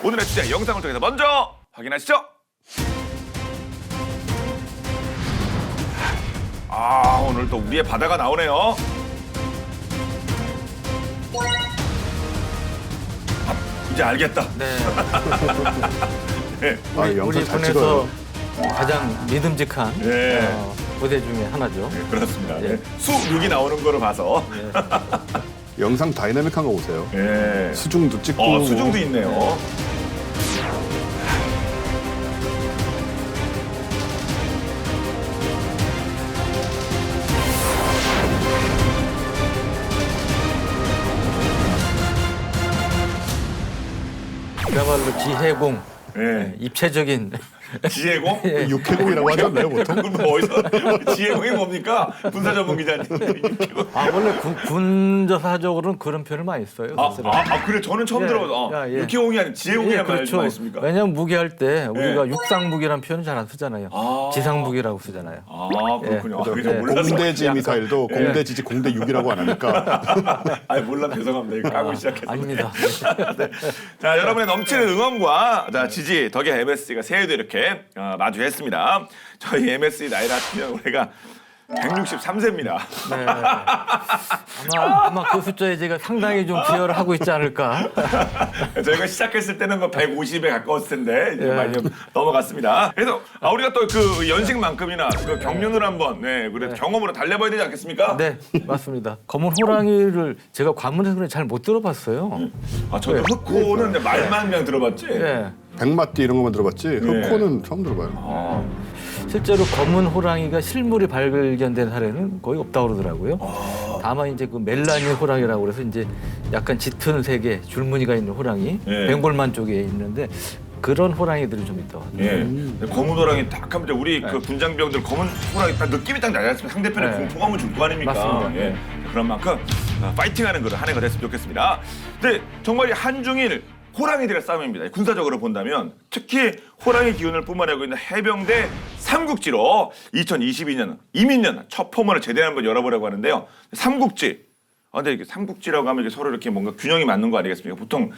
오늘의 주제 영상을 통해서 먼저 확인하시죠. 오늘 또 우리의 바다가 나오네요. 이제 알겠다. 네. 네. 우리 영상 잘 군에서 찍어요. 가장 믿음직한 네. 부대 중에 하나죠. 네, 그렇습니다. 네. 네. 수6이 나오는 거를 봐서. 네. 영상 다이나믹한 거 보세요. 네. 수중도 찍고. 수중도 있네요. 그야말로 지해공, 네. 입체적인 지혜공? 예. 육해공이라고 하지 않나요, 보통? 그건 뭐 어디서 지혜공이 뭡니까? 군사 전문 기자님. 원래 군사적으로는 그런 표현을 많이 써요. 사실은. 그래 저는 처음 예. 들어봐서 예. 육해공이 아니라 지혜공이란 말이 그렇죠. 있습니까? 왜냐하면 무기할 때 우리가 육상무기라는 표현을 잘 안 쓰잖아요. 지상무기라고 쓰잖아요. 그렇군요. 예. 그게 좀 몰라서. 공대지 미사일도 공대지지 공대6이라고 안 하니까. 몰라 죄송합니다. 이거 까고 시작했어요. 아닙니다. 네. 자, 여러분의 넘치는 응원과 지지 덕에 MSC가 새해도 이렇게 마주했습니다. 저희 MSC 나이 같으면 올해가 163세입니다. 네. 아마 그 숫자에 제가 상당히 좀 기여를 하고 있지 않을까. 저희가 시작했을 때는 150에 가까웠을 텐데 이제 예. 많이 좀 넘어갔습니다. 그래서 우리가 또 그 연식만큼이나 그 경륜을 한번 그래도 경험으로 달려봐야 되지 않겠습니까? 네, 맞습니다. 검은 호랑이를 제가 관문에서는 잘 못 들어봤어요. 저도 흑호는 근데 말만 그냥 들어봤지. 예. 백마띠 이런 것만 들어봤지 흑호는 처음 들어봐요. 실제로 검은 호랑이가 실물이 발견된 사례는 거의 없다고 그러더라고요. 다만 이제 그 멜라닌 호랑이라고 그래서 이제 약간 짙은 색의 줄무늬가 있는 호랑이, 예. 벵골만 쪽에 있는데 그런 호랑이들이 좀 있다고 합니다. 예. 검은 호랑이 딱 하면 이제 우리 그 군장병들 검은 호랑이 딱 느낌이 딱 나지 않습니까? 상대편에 네. 공포감을 줄 거 아닙니까? 맞습니다. 예. 그런 만큼 파이팅하는 그런 한 해가 됐으면 좋겠습니다. 근데 정말 이 한중일 호랑이들의 싸움입니다. 군사적으로 본다면 특히 호랑이 기운을 뿜어내고 있는 해병대 삼국지로 2022년 이민년 첫 포문을 제대로 한번 열어보려고 하는데요. 삼국지. 근데 이게 삼국지라고 하면 이게 서로 이렇게 뭔가 균형이 맞는 거 아니겠습니까? 보통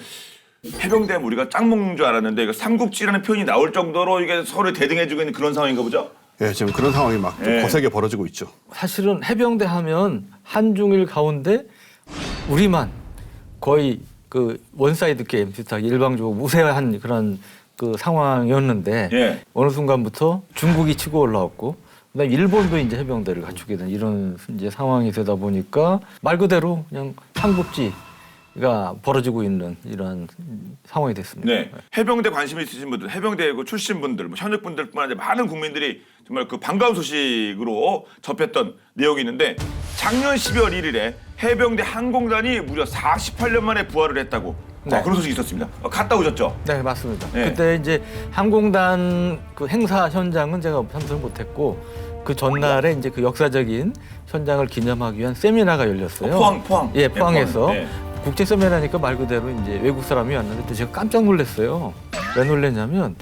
해병대 하면 우리가 짱먹는 줄 알았는데 이거 삼국지라는 표현이 나올 정도로 이게 서로 대등해지고 있는 그런 상황인가 보죠? 예, 지금 그런 상황이 막 좀 예. 거세게 벌어지고 있죠. 사실은 해병대 하면 한중일 가운데 우리만 거의 그 원사이드 게임 비슷하게 일방적으로 무쇠한 그런 그 상황이었는데 예. 어느 순간부터 중국이 치고 올라왔고 그다음에 일본도 이제 해병대를 갖추게 된 이런 이제 상황이 되다 보니까 말 그대로 그냥 삼국지가 벌어지고 있는 이런 상황이 됐습니다. 네. 해병대 관심 있으신 분들, 해병대 그 출신 분들, 현역 분들뿐만 아니라 많은 국민들이 정말 그 반가운 소식으로 접했던 내용이 있는데 작년 12월 1일에 해병대 항공단이 무려 48년 만에 부활을 했다고 네. 그런 소식이 있었습니다. 갔다 오셨죠? 네, 맞습니다. 네. 그때 이제 항공단 그 행사 현장은 제가 참석을 못했고 그 전날에 이제 그 역사적인 현장을 기념하기 위한 세미나가 열렸어요. 포항. 예, 포항에서. 포항. 네. 국제 세미나니까 말 그대로 이제 외국 사람이 왔는데 또 제가 깜짝 놀랐어요. 왜 놀랐냐면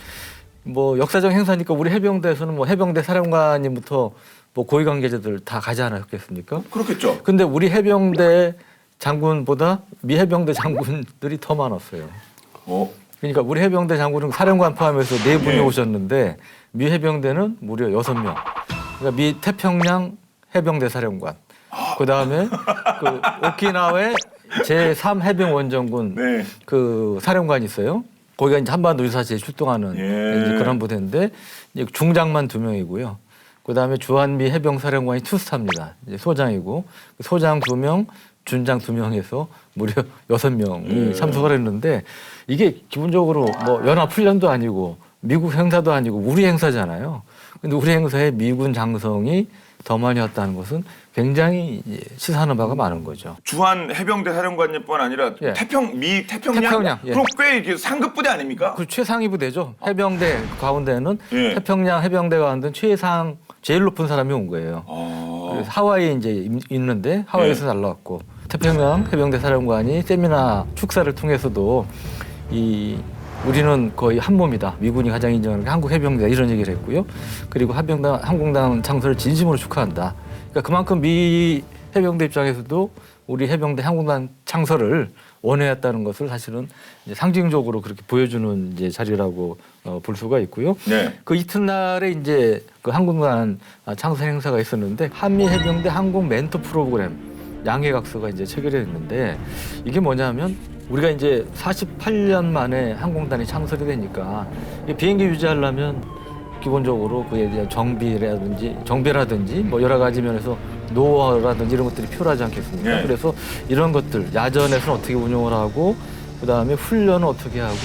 뭐 역사적 행사니까 우리 해병대에서는 뭐 해병대 사령관님부터 뭐 고위 관계자들 다 가지 않았겠습니까? 그렇겠죠. 근데 우리 해병대 장군보다 미 해병대 장군들이 더 많았어요. 그러니까 우리 해병대 장군은 사령관 포함해서 4분이 예. 오셨는데 미 해병대는 무려 6명. 그러니까 미 태평양 해병대 사령관. 그다음에 그 오키나와의 제3 해병 원정군 네. 그 사령관이 있어요. 거기가 이제 한반도 유사시에 출동하는 예. 이제 그런 부대인데 이제 중장만 2명이고요. 그다음에 주한미 해병사령관이 투스타입니다. 이제 소장이고 소장 2명, 준장 2명에서 무려 6명이 참석을 했는데 이게 기본적으로 뭐 연합훈련도 아니고 미국 행사도 아니고 우리 행사잖아요. 근데 우리 행사에 미군 장성이 더 많이 왔다는 것은 굉장히 시사하는 바가 많은 거죠. 주한 해병대 사령관님뿐 아니라 예. 미 태평양? 태평양, 예. 그럼 꽤 이렇게 상급 부대 아닙니까? 그 최상위 부대죠. 해병대 가운데는 예. 태평양 해병대 가운데는 최상 제일 높은 사람이 온 거예요. 그래서 하와이에 이제 있는데 하와이에서 날라왔고 태평양 해병대 사령관이 세미나 축사를 통해서도 우리는 거의 한 몸이다. 미군이 가장 인정하는 게 한국 해병대다 이런 얘기를 했고요. 그리고 항공단 창설을 진심으로 축하한다. 그러니까 그만큼 미 해병대 입장에서도 우리 해병대 항공단 창설을 원해왔다는 것을 사실은 이제 상징적으로 그렇게 보여주는 이제 자리라고 볼 수가 있고요. 네. 그 이튿날에 이제 그 항공단 창설 행사가 있었는데 한미 해병대 항공 멘토 프로그램 양해각서가 이제 체결이 됐는데 이게 뭐냐면 우리가 이제 48년 만에 항공단이 창설이 되니까 이 비행기 유지하려면 기본적으로 그에 대한 정비라든지 뭐 여러 가지 면에서 노하우라든지 이런 것들이 필요하지 않겠습니까? 네. 그래서 이런 것들 야전에서는 어떻게 운용을 하고 그다음에 훈련은 어떻게 하고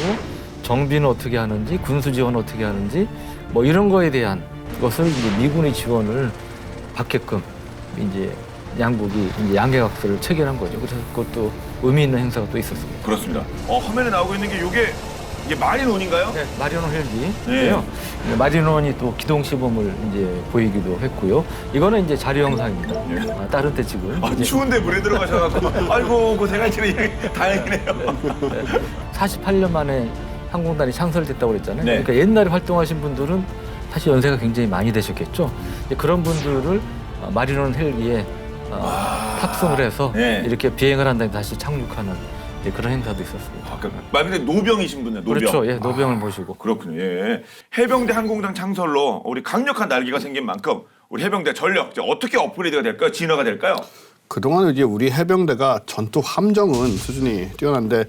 정비는 어떻게 하는지 군수 지원은 어떻게 하는지 뭐 이런 거에 대한 것을 이제 미군의 지원을 받게끔 이제 양국이 이제 양해각서를 체결한 거죠. 그래서 그것도 의미 있는 행사가 또 있었습니다. 그렇습니다. 화면에 나오고 있는 게 이게 마린원인가요? 네, 마리논 헬기인데요. 네. 마리논이 또 기동 시범을 이제 보이기도 했고요. 이거는 이제 자료 영상입니다. 네. 다른 때 찍은. 추운데 물에 들어가셔갖고 아이고 고생하시네. 다행이네요. 48년 만에 항공단이 창설됐다고 그랬잖아요. 네. 그러니까 옛날에 활동하신 분들은 사실 연세가 굉장히 많이 되셨겠죠. 이제 그런 분들을 마리논 헬기에 탑승을 해서 네. 이렇게 비행을 한 다음에 다시 착륙하는 그런 행사도 있었습니다. 말 그대로 노병이신 분이에요. 노병. 그렇죠. 예, 노병을 모시고. 그렇군요. 예. 해병대 항공단 창설로 우리 강력한 날개가 생긴 만큼 우리 해병대 전력 이제 어떻게 업그레이드가 될까요? 진화가 될까요? 그동안 이제 우리 해병대가 전투 함정은 수준이 뛰어난데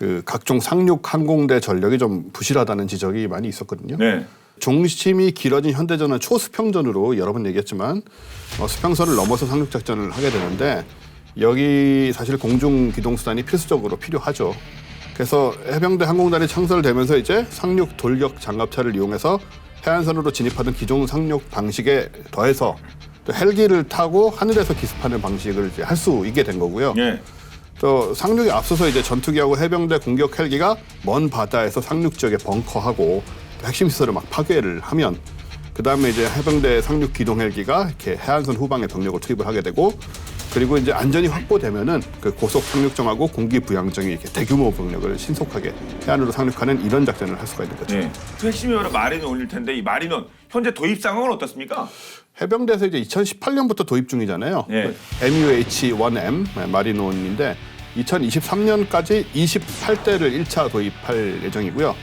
그 각종 상륙 항공대 전력이 좀 부실하다는 지적이 많이 있었거든요. 네. 종심이 길어진 현대전은 초수평전으로 여러 번 얘기했지만 수평선을 넘어서 상륙작전을 하게 되는데 여기 사실 공중기동수단이 필수적으로 필요하죠. 그래서 해병대 항공단이 창설되면서 이제 상륙 돌격 장갑차를 이용해서 해안선으로 진입하던 기존 상륙 방식에 더해서 또 헬기를 타고 하늘에서 기습하는 방식을 이제 할 수 있게 된 거고요. 예. 또 상륙에 앞서서 이제 전투기하고 해병대 공격 헬기가 먼 바다에서 상륙 지역에 벙커하고 핵심 시설을 막 파괴를 하면 그 다음에 이제 해병대 상륙 기동 헬기가 이렇게 해안선 후방에 병력을 투입을 하게 되고 그리고 이제 안전이 확보되면은 그 고속 상륙정하고 공기 부양정이 이렇게 대규모 병력을 신속하게 해안으로 상륙하는 이런 작전을 할 수가 있는 거죠. 네. 그 핵심이 바로 마린원일 텐데 이 마린원 현재 도입 상황은 어떻습니까? 해병대에서 이제 2018년부터 도입 중이잖아요. 네. MUH-1M 마린원인데 2023년까지 28대를 1차 도입할 예정이고요.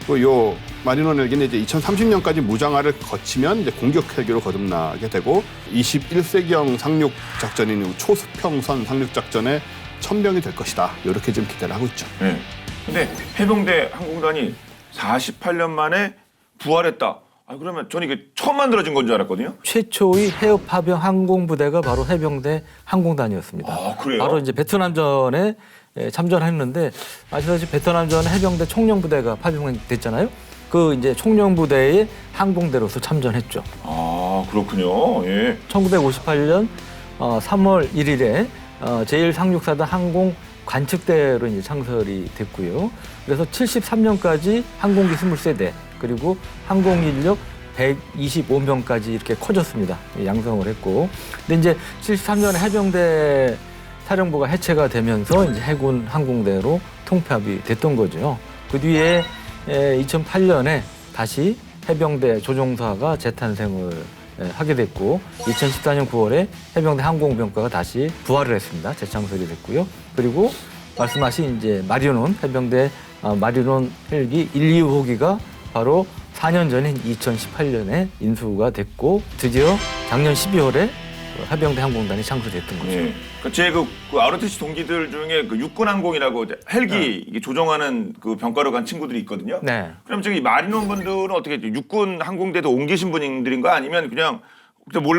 또 요 마린원 헬기는 이제 2030년까지 무장화를 거치면 이제 공격 헬기로 거듭나게 되고 21세기형 상륙 작전인 초수평선 상륙 작전의 천병이 될 것이다. 이렇게 지금 기대를 하고 있죠. 네. 근데 해병대 항공단이 48년 만에 부활했다. 그러면 저는 이게 처음 만들어진 건 줄 알았거든요. 최초의 해협 파병 항공부대가 바로 해병대 항공단이었습니다. 아, 그래요? 바로 이제 베트남전에 참전했는데 아시다시피 베트남전 해병대 총령부대가 파병됐잖아요. 그 이제 총령부대의 항공대로서 참전했죠. 아, 그렇군요. 예. 1958년 3월 1일에 제1상륙사단 항공 관측대로 이제 창설이 됐고요. 그래서 73년까지 항공기 23대 그리고 항공 인력 125명까지 이렇게 커졌습니다. 양성을 했고. 근데 이제 73년에 해병대 사령부가 해체가 되면서 이제 해군 항공대로 통폐합이 됐던 거죠. 그 뒤에 2008년에 다시 해병대 조종사가 재탄생을 하게 됐고 2014년 9월에 해병대 항공병과가 다시 부활을 했습니다. 재창설이 됐고요. 그리고 말씀하신 이제 마리논 해병대 마리논 헬기 1, 2호기가 바로 4년 전인 2018년에 인수가 됐고 드디어 작년 12월에 해병대 항공단이 창설됐던 거죠. 예. 제 그 ROTC 동기들 중에 그 육군항공이라고 헬기 이게 조종하는 그 병과로 간 친구들이 있거든요. 네. 그럼 저기 마린원 분들은 어떻게 육군 항공대도 옮기신 분들인가 아니면 그냥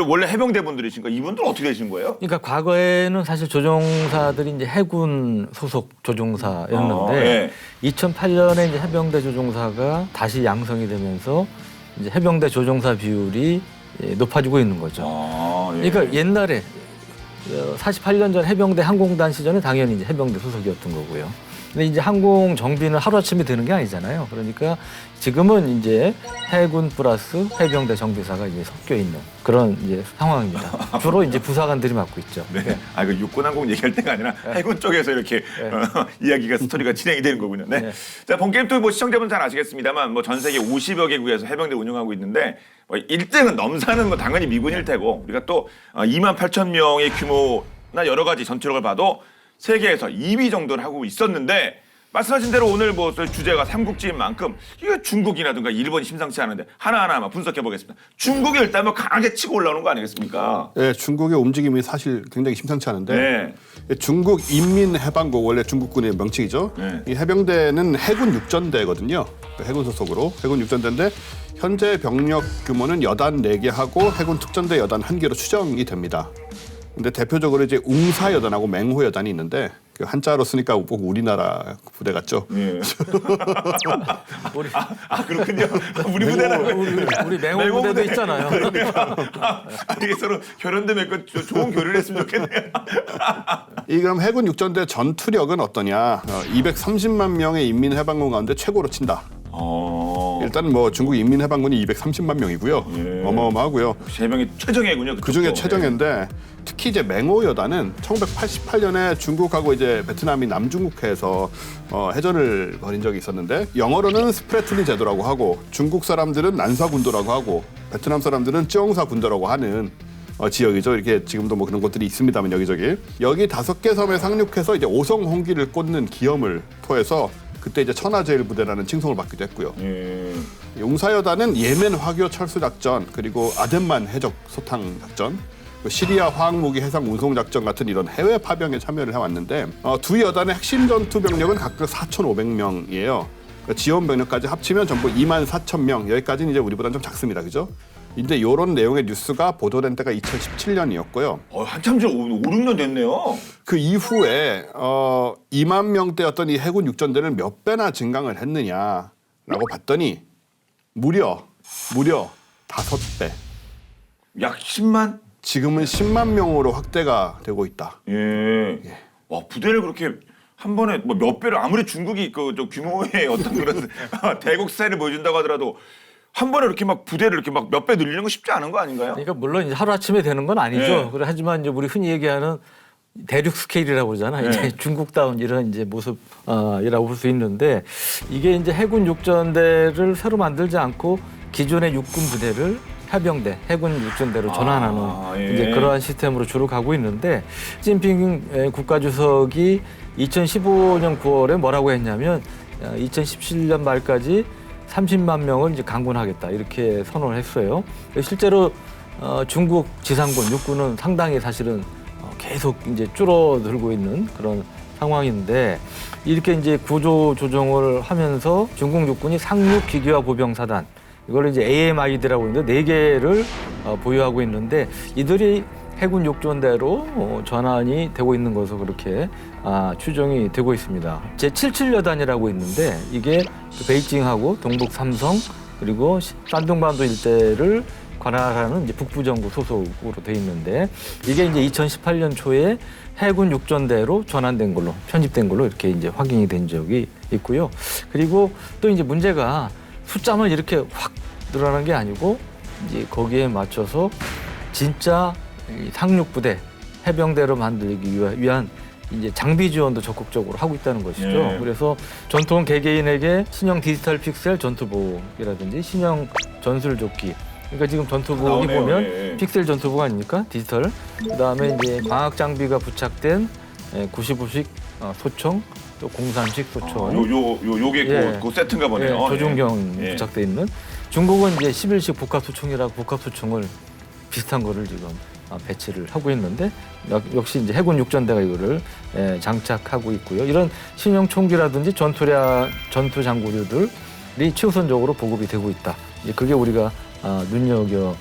원래 해병대 분들이신가? 이분들 어떻게 되신 거예요? 그러니까 과거에는 사실 조종사들이 이제 해군 소속 조종사였는데 2008년에 이제 해병대 조종사가 다시 양성이 되면서 이제 해병대 조종사 비율이 높아지고 있는 거죠. 그러니까 옛날에 48년 전 해병대 항공단 시절은 당연히 이제 해병대 소속이었던 거고요. 근데 이제 항공 정비는 하루아침에 되는 게 아니잖아요. 그러니까 지금은 이제 해군 플러스 해병대 정비사가 이제 섞여 있는 그런 이제 상황입니다. 주로 이제 부사관들이 맡고 있죠. 네. 그 육군항공 얘기할 때가 아니라 해군 쪽에서 이렇게 이야기가 스토리가 진행이 되는 거군요. 네. 네. 자, 본게임 또 뭐 시청자분 잘 아시겠습니다만 뭐 전 세계 50여 개국에서 해병대 운영하고 있는데 뭐 1등은 넘사는 뭐 당연히 미군일 테고 우리가 또 2만 8천 명의 규모 여러 가지 전투력을 봐도 세계에서 2위 정도를 하고 있었는데 말씀하신 대로 오늘 뭐 주제가 삼국지인 만큼 이게 중국이라든가 일본이 심상치 않은데 하나하나 분석해 보겠습니다. 중국이 일단 뭐 강하게 치고 올라오는 거 아니겠습니까? 네, 중국의 움직임이 사실 굉장히 심상치 않은데 네. 중국 인민해방국 원래 중국군의 명칭이죠. 네. 이 해병대는 해군 육전대거든요. 해군 소속으로 해군 육전대인데 현재 병력 규모는 여단 4개 하고 해군 특전대 여단 1개로 추정이 됩니다. 근데 대표적으로 이제 웅사여단하고 맹호여단이 있는데 그 한자로 쓰니까 꼭 우리나라 부대 같죠. 예. 우리 그렇군요. 우리 부대라고. 우리 맹호 부대도 있잖아요. 이게 서로 결연대 맺고 좋은 교류를 했으면 좋겠네요. 이 그럼 해군 육전대 전투력은 어떠냐? 230만 명의 인민해방군 가운데 최고로 친다. 일단 뭐 중국 인민해방군이 230만 명이고요. 예. 어마어마하고요. 해병이 최정예군요. 그 중에 최정예인데 특히 이제 맹호여단은 1988년에 중국하고 이제 베트남이 남중국해에서 해전을 벌인 적이 있었는데 영어로는 스프레틀리 제도라고 하고 중국 사람들은 난사군도라고 하고 베트남 사람들은 쩌옹사군도라고 하는 지역이죠. 이렇게 지금도 뭐 그런 곳들이 있습니다만 여기저기 여기 5개 섬에 상륙해서 이제 오성 홍기를 꽂는 기염을 토해서 그때 이제 천하제일 부대라는 칭송을 받기도 했고요. 용사여단은 예멘 화교 철수 작전 그리고 아덴만 해적 소탕 작전, 시리아 화학무기 해상 운송 작전 같은 이런 해외 파병에 참여를 해왔는데 두 여단의 핵심 전투 병력은 각각 4,500명이에요. 지원 병력까지 합치면 전부 24,000명. 여기까지는 이제 우리보다는 좀 작습니다, 그죠? 근데 이런 내용의 뉴스가 보도된 때가 2017년이었고요. 한참 전 5, 6년 됐네요. 그 이후에 2만 명대였던 이 해군 육전대는 몇 배나 증강을 했느냐라고 봤더니 무려 5배. 약 10만? 지금은 10만 명으로 확대가 되고 있다. 예. 와, 부대를 그렇게 한 번에 뭐 몇 배를 아무리 중국이 저 규모의 어떤 그런 대국 스타일을 보여준다고 하더라도 한 번에 이렇게 막 부대를 이렇게 막 몇 배 늘리는 거 쉽지 않은 거 아닌가요? 그러니까 물론 이제 하루 아침에 되는 건 아니죠. 네. 그래 하지만 이제 우리 흔히 얘기하는 대륙 스케일이라고 그러잖아요. 네. 이제 중국다운 이런 이제 모습이라고 볼 수 있는데 이게 이제 해군 육전대를 새로 만들지 않고 기존의 육군 부대를 해병대, 해군 육전대로 전환하는 예. 이제 그러한 시스템으로 주로 가고 있는데 시진핑 국가주석이 2015년 9월에 뭐라고 했냐면 2017년 말까지 30만 명을 이제 강군하겠다 이렇게 선언을 했어요. 실제로 중국 지상군 육군은 상당히 사실은 계속 이제 줄어들고 있는 그런 상황인데 이렇게 이제 구조 조정을 하면서 중국 육군이 상륙 기계화 보병사단 이걸 이제 AMID라고 있는데 4개를 보유하고 있는데 이들이 해군 육전대로 전환이 되고 있는 것으로 그렇게 추정이 되고 있습니다. 제77여단이라고 있는데 이게 베이징하고 동북 삼성 그리고 산둥반도 일대를 관할하는 이제 북부정부 소속으로 돼 있는데 이게 이제 2018년 초에 해군 육전대로 전환된 걸로 편집된 걸로 이렇게 이제 확인이 된 적이 있고요. 그리고 또 이제 문제가 숫자만 이렇게 확 늘어나는 게 아니고 이제 거기에 맞춰서 진짜 상륙부대 해병대로 만들기 위한 이제 장비 지원도 적극적으로 하고 있다는 것이죠. 예. 그래서 전통 개개인에게 신형 디지털 픽셀 전투복이라든지 신형 전술조끼. 그러니까 지금 전투복이 나오네요. 보면 예. 픽셀 전투복 아닙니까? 디지털. 그다음에 이제 광학 장비가 부착된 95식 소총, 또 03식 소총. 요게 예. 그 세트인가 보네요. 조준경 예. 부착돼 있는. 중국은 이제 11식 복합소총이라고 복합소총을 비슷한 거를 지금 배치를 하고 있는데 역시 이제 해군 육전대가 이거를 장착하고 있고요. 이런 신형 총기라든지 전투 장구류들이 최우선적으로 보급이 되고 있다. 이제 그게 우리가 눈여겨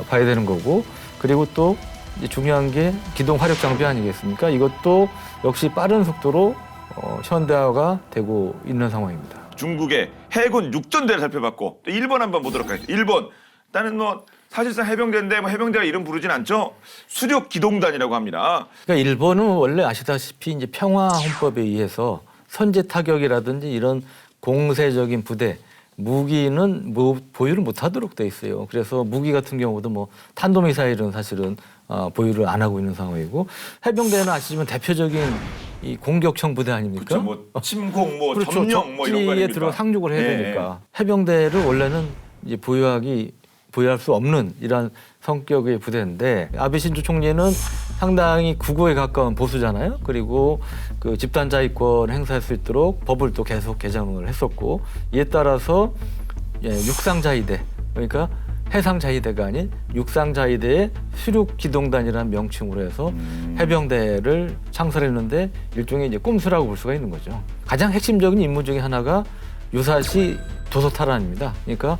봐야 되는 거고 그리고 또 이제 중요한 게 기동 화력 장비 아니겠습니까? 이것도 역시 빠른 속도로 현대화가 되고 있는 상황입니다. 중국의 해군 육전대를 살펴봤고 또 일본 한번 보도록 하겠습니다. 일본 일단은 뭐 사실상 해병대인데 뭐 해병대가 이름 부르진 않죠. 수륙 기동단이라고 합니다. 그러니까 일본은 원래 아시다시피 이제 평화 헌법에 의해서 선제 타격이라든지 이런 공세적인 부대 무기는 보유를 못하도록 돼 있어요. 그래서 무기 같은 경우도 뭐 탄도미사일은 사실은 보유를 안 하고 있는 상황이고 해병대는 아시지만 대표적인 이 공격형 부대 아닙니까? 그렇죠. 뭐 침공, 뭐 그렇죠. 점령, 뭐 이런 거 적지에 아닙니까? 들어 상륙을 해야 예. 되니까 해병대를 원래는 이제 보유하기 부여할 수 없는 이러한 성격의 부대인데 아베 신조 총리는 상당히 극우에 가까운 보수잖아요. 그리고 그 집단 자위권 행사할 수 있도록 법을 또 계속 개정을 했었고 이에 따라서 육상자위대 그러니까 해상자위대가 아닌 육상자위대의 수륙기동단이라는 명칭으로 해서 해병대를 창설했는데 일종의 이제 꼼수라고 볼 수가 있는 거죠. 가장 핵심적인 임무 중에 하나가 유사시 도서 탈환입니다. 그러니까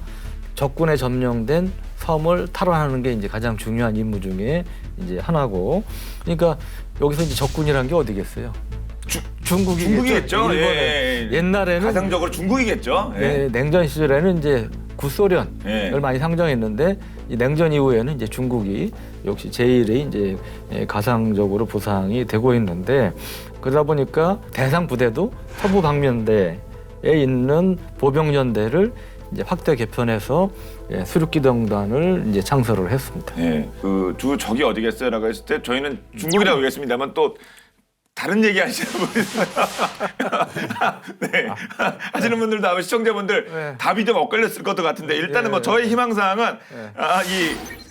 적군에 점령된 섬을 탈환하는 게 이제 가장 중요한 임무 중에 이제 하나고, 그러니까 여기서 이제 적군이란 게 어디겠어요? 중국이겠죠. 옛날에는 가상적으로 중국이겠죠. 냉전 시절에는 이제 구소련을 많이 상정했는데 이 냉전 이후에는 이제 중국이 역시 제일의 이제 가상적으로 부상이 되고 있는데 그러다 보니까 대상 부대도 서부 방면대에 있는 보병연대를 이제 확대 개편해서 수륙기동단을 이제 창설을 했습니다. 그 적이 어디겠어요라고 했을 때 저희는 중국이라고 얘기했습니다만 또 다른 얘기 하시는 분들 하시는 분들도 아마 시청자분들 답이 좀 엇갈렸을 것도 같은데 일단은 뭐 저의 희망사항은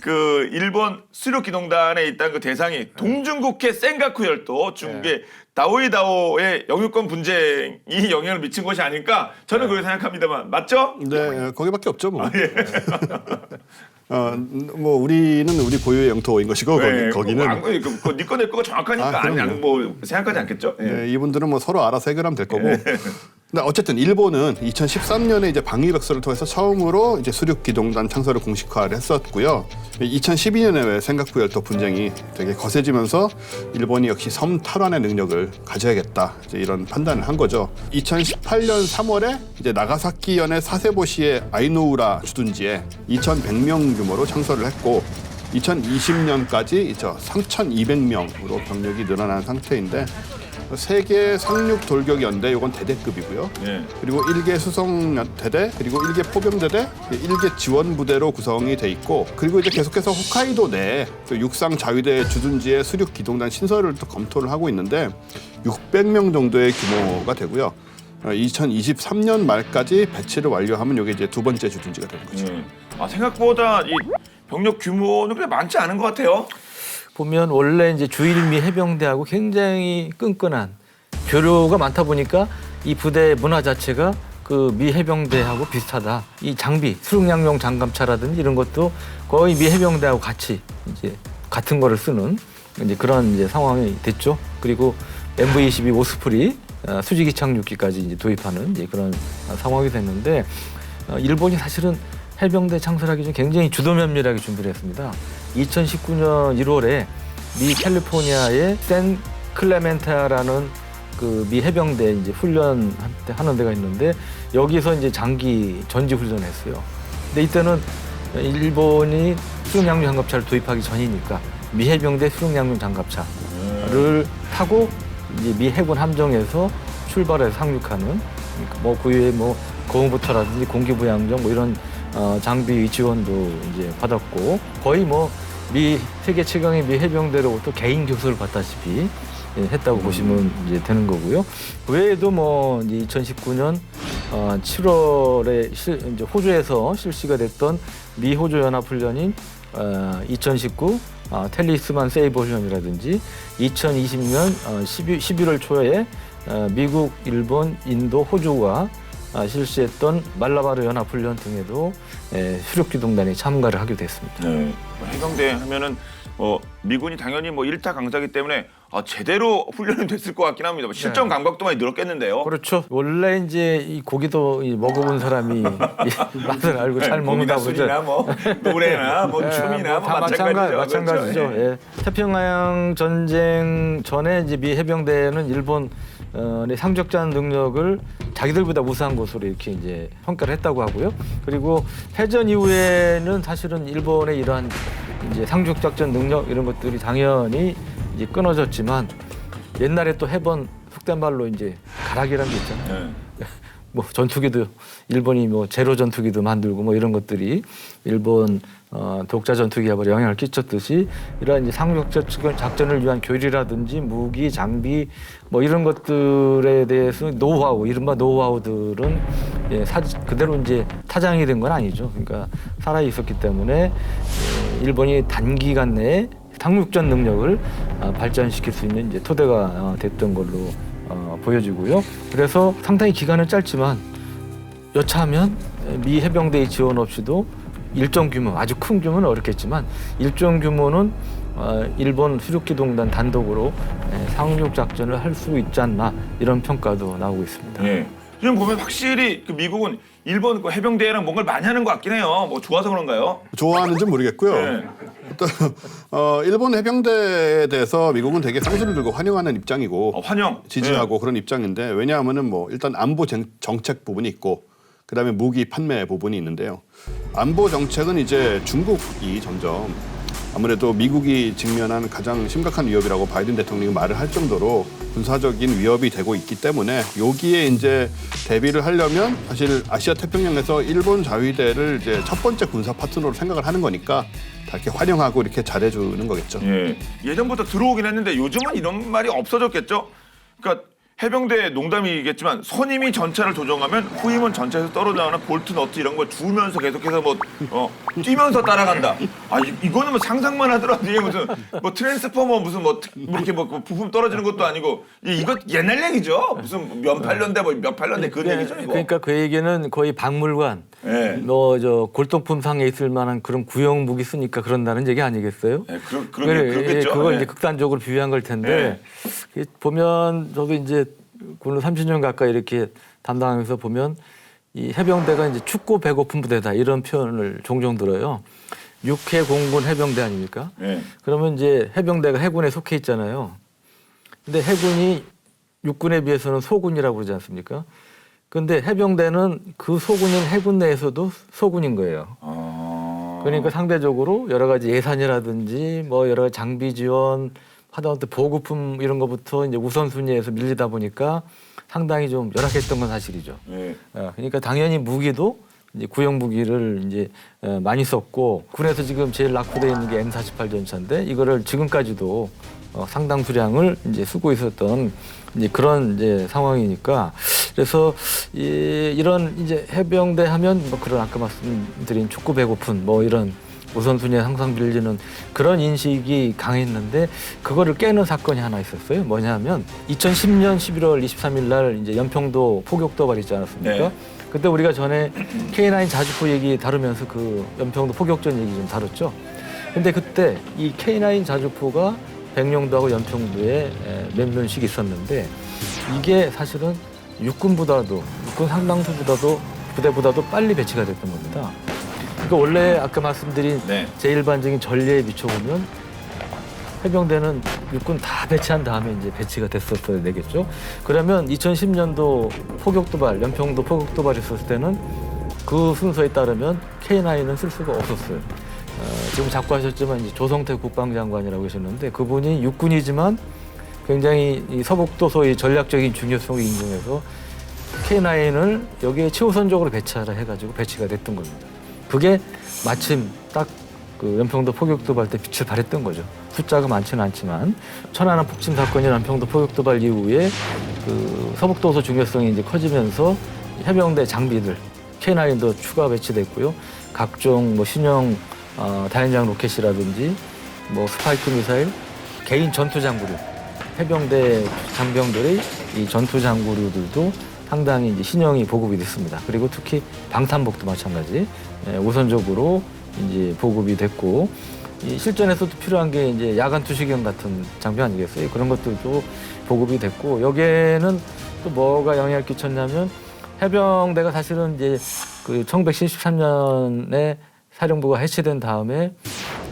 그 일본 수륙기동단에 있다는 그 대상이 동중국해 센가쿠 열도 중국의 다오이다오의 영유권 분쟁이 영향을 미친 것이 아닐까 저는 그렇게 생각합니다만 맞죠? 네, 거기밖에 없죠 뭐. 뭐 우리는 우리 고유의 영토인 것이고 거기는 네 거 내 거가 정확하니까 뭐 생각하지 않겠죠? 이분들은 뭐 서로 알아서 해결하면 될 거고. 근데 어쨌든 일본은 2013년에 이제 방위백서를 통해서 처음으로 이제 수륙기동단 창설을 공식화를 했었고요. 2012년에 센가쿠 열도 분쟁이 되게 거세지면서 일본이 역시 섬 탈환의 능력을 가져야겠다 이제 이런 판단을 한 거죠. 2018년 3월에 이제 나가사키현의 사세보시의 아이노우라 주둔지에 2,100명 규모로 창설을 했고 2020년까지 3,200명으로 병력이 늘어난 상태인데 세계 상륙 돌격 연대 이건 대대급이고요. 그리고 1개 수송대대 그리고 1개 포병대대 1개 지원 부대로 구성이 돼 있고 그리고 이제 계속해서 홋카이도 내 육상 자위대 주둔지의 수륙 기동단 신설을 또 검토를 하고 있는데 600명 정도의 규모가 되고요. 2023년 말까지 배치를 완료하면 이게 이제 두 번째 주둔지가 되는 거죠. 생각보다 이 병력 규모는 그렇게 많지 않은 것 같아요. 보면 원래 이제 주일미 해병대하고 굉장히 끈끈한 교류가 많다 보니까 이 부대 문화 자체가 그 미 해병대하고 비슷하다. 이 장비, 수륙양용 장갑차라든지 이런 것도 거의 미 해병대하고 같이 이제 같은 거를 쓰는 이제 그런 이제 상황이 됐죠. 그리고 MV-22 오스프리 수직이 착륙기까지 이제 도입하는 이제 그런 상황이 됐는데 일본이 사실은 해병대 창설하기 전 굉장히 주도면밀하게 준비를 했습니다. 2019년 1월에 미 캘리포니아의 샌 클레멘타라는 그 미 해병대 이제 훈련 하는 데가 있는데 여기서 이제 장기 전지 훈련을 했어요. 근데 이때는 일본이 수륙양용 장갑차를 도입하기 전이니까 미 해병대 수륙양용 장갑차를 타고 이제 미 해군 함정에서 출발해서 상륙하는 뭐 그외에 뭐 고무부터라든지 공기부양정 뭐 이런 장비 지원도 이제 받았고 거의 뭐 미 세계 최강의 미 해병대로부터 개인 교수를 받다시피 했다고 보시면 이제 되는 거고요. 그 외에도 뭐 이제 2019년 7월에 이제 호주에서 실시가 됐던 미 호주 연합 훈련인 2019 텔리스만 세이버 훈련이라든지 2020년 11월 초에 미국, 일본, 인도, 호주가 실시했던 말라바르 연합훈련 등에도 수륙기동단이 참가를 하게 됐습니다. 해병대 하면은 미군이 당연히 뭐 1타 강자기 때문에 제대로 훈련이 됐을 것 같긴 합니다. 실전 감각도 많이 늘었겠는데요. 그렇죠. 원래 이제 이 고기도 먹어본 사람이 맛을 알고 잘 먹는다 보죠. 술이나 뭐 노래나 뭐 춤이나 다 마찬가지죠. 그렇죠? 태평양 전쟁 전에 이제 미 해병대는 일본 상륙전 능력을 자기들보다 우수한 것으로 이렇게 이제 평가를 했다고 하고요. 그리고 해전 이후에는 사실은 일본의 이러한 이제 상륙 작전 능력 이런 것들이 당연히 이제 끊어졌지만 옛날에 또 해본 속된 말로 이제 가락이라는 게 있잖아요. 뭐 전투기도 일본이 뭐 제로 전투기도 만들고 뭐 이런 것들이 일본 독자 전투 기업에 영향을 끼쳤듯이 이러한 이제 상륙 작전을 위한 교리라든지 무기, 장비 뭐 이런 것들에 대해서 노하우, 이른바 노하우들은 예, 그대로 이제 타장이 된 건 아니죠. 그러니까 살아 있었기 때문에 일본이 단기간 내에 상륙전 능력을 발전시킬 수 있는 이제 토대가 됐던 걸로 보여지고요. 그래서 상당히 기간은 짧지만 여차하면 미 해병대의 지원 없이도 일정 규모, 아주 큰 규모는 어렵겠지만 일정 규모는 일본 수륙기동단 단독으로 상륙 작전을 할 수 있지 않나 이런 평가도 나오고 있습니다. 예. 지금 보면 확실히 그 미국은 일본 그 해병대랑 뭔가를 많이 하는 것 같긴 해요. 뭐 좋아서 그런가요? 좋아하는지 모르겠고요. 네. 또 일본 해병대에 대해서 미국은 되게 쌍수를 들고 환영하는 입장이고 환영 지지하고 그런 입장인데 왜냐하면은 뭐 일단 안보 정책 부분이 있고 그다음에 무기 판매 부분이 있는데요. 안보 정책은 이제 중국이 점점 아무래도 미국이 직면한 가장 심각한 위협이라고 바이든 대통령이 말을 할 정도로 군사적인 위협이 되고 있기 때문에 여기에 이제 대비를 하려면 사실 아시아 태평양에서 일본 자위대를 이제 첫 번째 군사 파트너로 생각을 하는 거니까 다 이렇게 환영하고 이렇게 잘해주는 거겠죠. 예. 예전부터 들어오긴 했는데 요즘은 이런 말이 없어졌겠죠. 그러니까 해병대 농담이겠지만 선임이 전차를 조종하면 후임은 전차에서 떨어져나가는 볼트 너트 이런 걸 주면서 계속해서 뭐 뛰면서 따라간다. 이거는 뭐 상상만 하더라도 이게 무슨 뭐 트랜스포머 무슨 뭐 이렇게 뭐 부품 떨어지는 것도 아니고 이거 옛날 얘기죠. 무슨 몇 팔년대 뭐 몇 팔년대 그 얘기죠. 이거. 그러니까 그 얘기는 거의 박물관, 예. 저 골동품상에 있을 만한 그런 구형 무기 쓰니까 그런다는 얘기 아니겠어요? 예, 그렇겠죠. 그걸 예. 이제 극단적으로 비유한 걸 텐데 보면 저도 이제 군을 30년 가까이 이렇게 담당하면서 보면 이 해병대가 이제 춥고 배고픈 부대다 이런 표현을 종종 들어요. 육해 공군 해병대 아닙니까? 예. 그러면 이제 해병대가 해군에 속해 있잖아요. 근데 해군이 육군에 비해서는 소군이라고 그러지 않습니까? 근데 해병대는 그 소군인 해군 내에서도 소군인 거예요. 그러니까 상대적으로 여러 가지 예산이라든지 뭐 여러 가지 장비 지원, 하다못해 보급품 이런 것부터 이제 우선순위에서 밀리다 보니까 상당히 좀 열악했던 건 사실이죠. 예. 그러니까 당연히 무기도 이제 구형 무기를 이제 많이 썼고 군에서 지금 제일 낙후되어 있는 게 M48 전차인데 이거를 지금까지도 상당 수량을 이제 쓰고 있었던 이제 그런 이제 상황이니까 그래서 이런 이제 해병대 하면 뭐 그런 아까 말씀드린 춥고 배고픈 뭐 이런 우선순위에 항상 밀리는 그런 인식이 강했는데 그거를 깨는 사건이 하나 있었어요. 뭐냐면 2010년 11월 23일 날 이제 연평도 포격 도발 있지 않았습니까? 네. 그때 우리가 전에 K9 자주포 얘기 다루면서 그 연평도 포격전 얘기 좀 다뤘죠. 근데 그때 이 K9 자주포가 백령도하고 연평도에 몇 년씩 있었는데 이게 사실은 육군보다도 육군 상당수보다도 부대보다도 빨리 배치가 됐던 겁니다. 그러니까 원래 아까 말씀드린 네. 제일반적인 전례에 비춰보면 해병대는 육군 다 배치한 다음에 이제 배치가 됐었어야 되겠죠. 그러면 2010년도 포격도발, 연평도 포격도발 있었을 때는 그 순서에 따르면 K9은 쓸 수가 없었어요. 지금 자꾸 하셨지만 이제 조성태 국방장관이라고 계셨는데 그분이 육군이지만 굉장히 이 서북도 소위 전략적인 중요성을 인정해서 K9을 여기에 최우선적으로 배치하라 해가지고 배치가 됐던 겁니다. 그게 마침 딱 그 연평도 포격도발 때 빛을 발했던 거죠. 숫자가 많지는 않지만 천안함 폭침 사건이 연평도 포격도발 이후에 그 서북도서 중요성이 이제 커지면서 해병대 장비들 K9도 추가 배치됐고요. 각종 뭐 신형 다연장 로켓이라든지 뭐 스파이크 미사일, 개인 전투 장구류, 해병대 장병들의 이 전투 장구류들도 상당히 이제 신형이 보급이 됐습니다. 그리고 특히 방탄복도 마찬가지 우선적으로 이제 보급이 됐고 이 실전에서도 필요한 게 이제 야간 투시경 같은 장비 아니겠어요? 그런 것들도 보급이 됐고 여기에는 또 뭐가 영향을 끼쳤냐면 해병대가 사실은 이제 그 1973년에 사령부가 해체된 다음에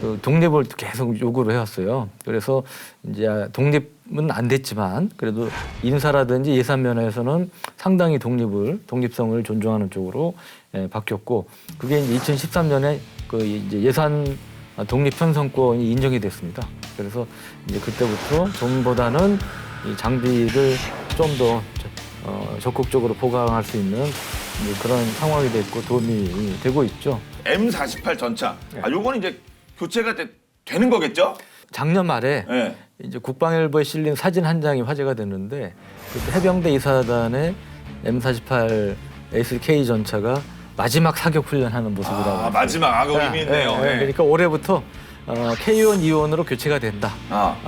그 독립을 계속 요구를 해왔어요. 그래서 이제 독립은 안 됐지만 그래도 인사라든지 예산 면에서는 상당히 독립성을 존중하는 쪽으로 바뀌었고 그게 이제 2013년에 그 이제 예산 독립 편성권이 인정이 됐습니다. 그래서 이제 그때부터 전보다는 이 장비를 좀 더 적극적으로 보강할 수 있는 그런 상황이 됐고 도움이 되고 있죠. M48 전차. 네. 요건 이제 교체가 되는 거겠죠? 작년 말에 네. 이제 국방일보에 실린 사진 한 장이 화제가 됐는데 그때 해병대 이사단의 M48 ACK 전차가 마지막 사격 훈련하는 모습이라고. 마지막 의미 있네요. 네. 그러니까 올해부터 K1, E1으로 교체가 된다.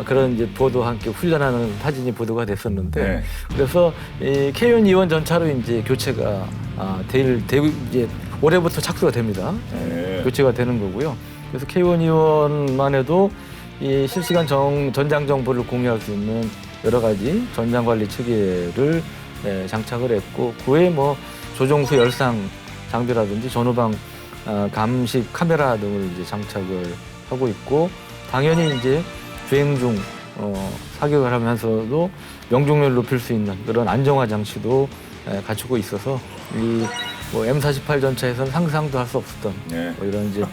그런 이제 보도와 함께 훈련하는 사진이 보도가 됐었는데 네. 그래서 이 K1, E1 전차로 이제 교체가 이제 올해부터 착수가 됩니다. 네. 교체가 되는 거고요. 그래서 K1, E1만 해도 이 실시간 전장 정보를 공유할 수 있는 여러 가지 전장 관리 체계를 장착을 했고 그 외에 뭐 조종수 열상 장비라든지 전후방 감식 카메라 등을 이제 장착을 하고 있고 당연히 이제 주행 중 사격을 하면서도 명중률을 높일 수 있는 그런 안정화 장치도 갖추고 있어서 이 뭐 M48 전차에서는 상상도 할 수 없었던 네. 뭐 이런 이제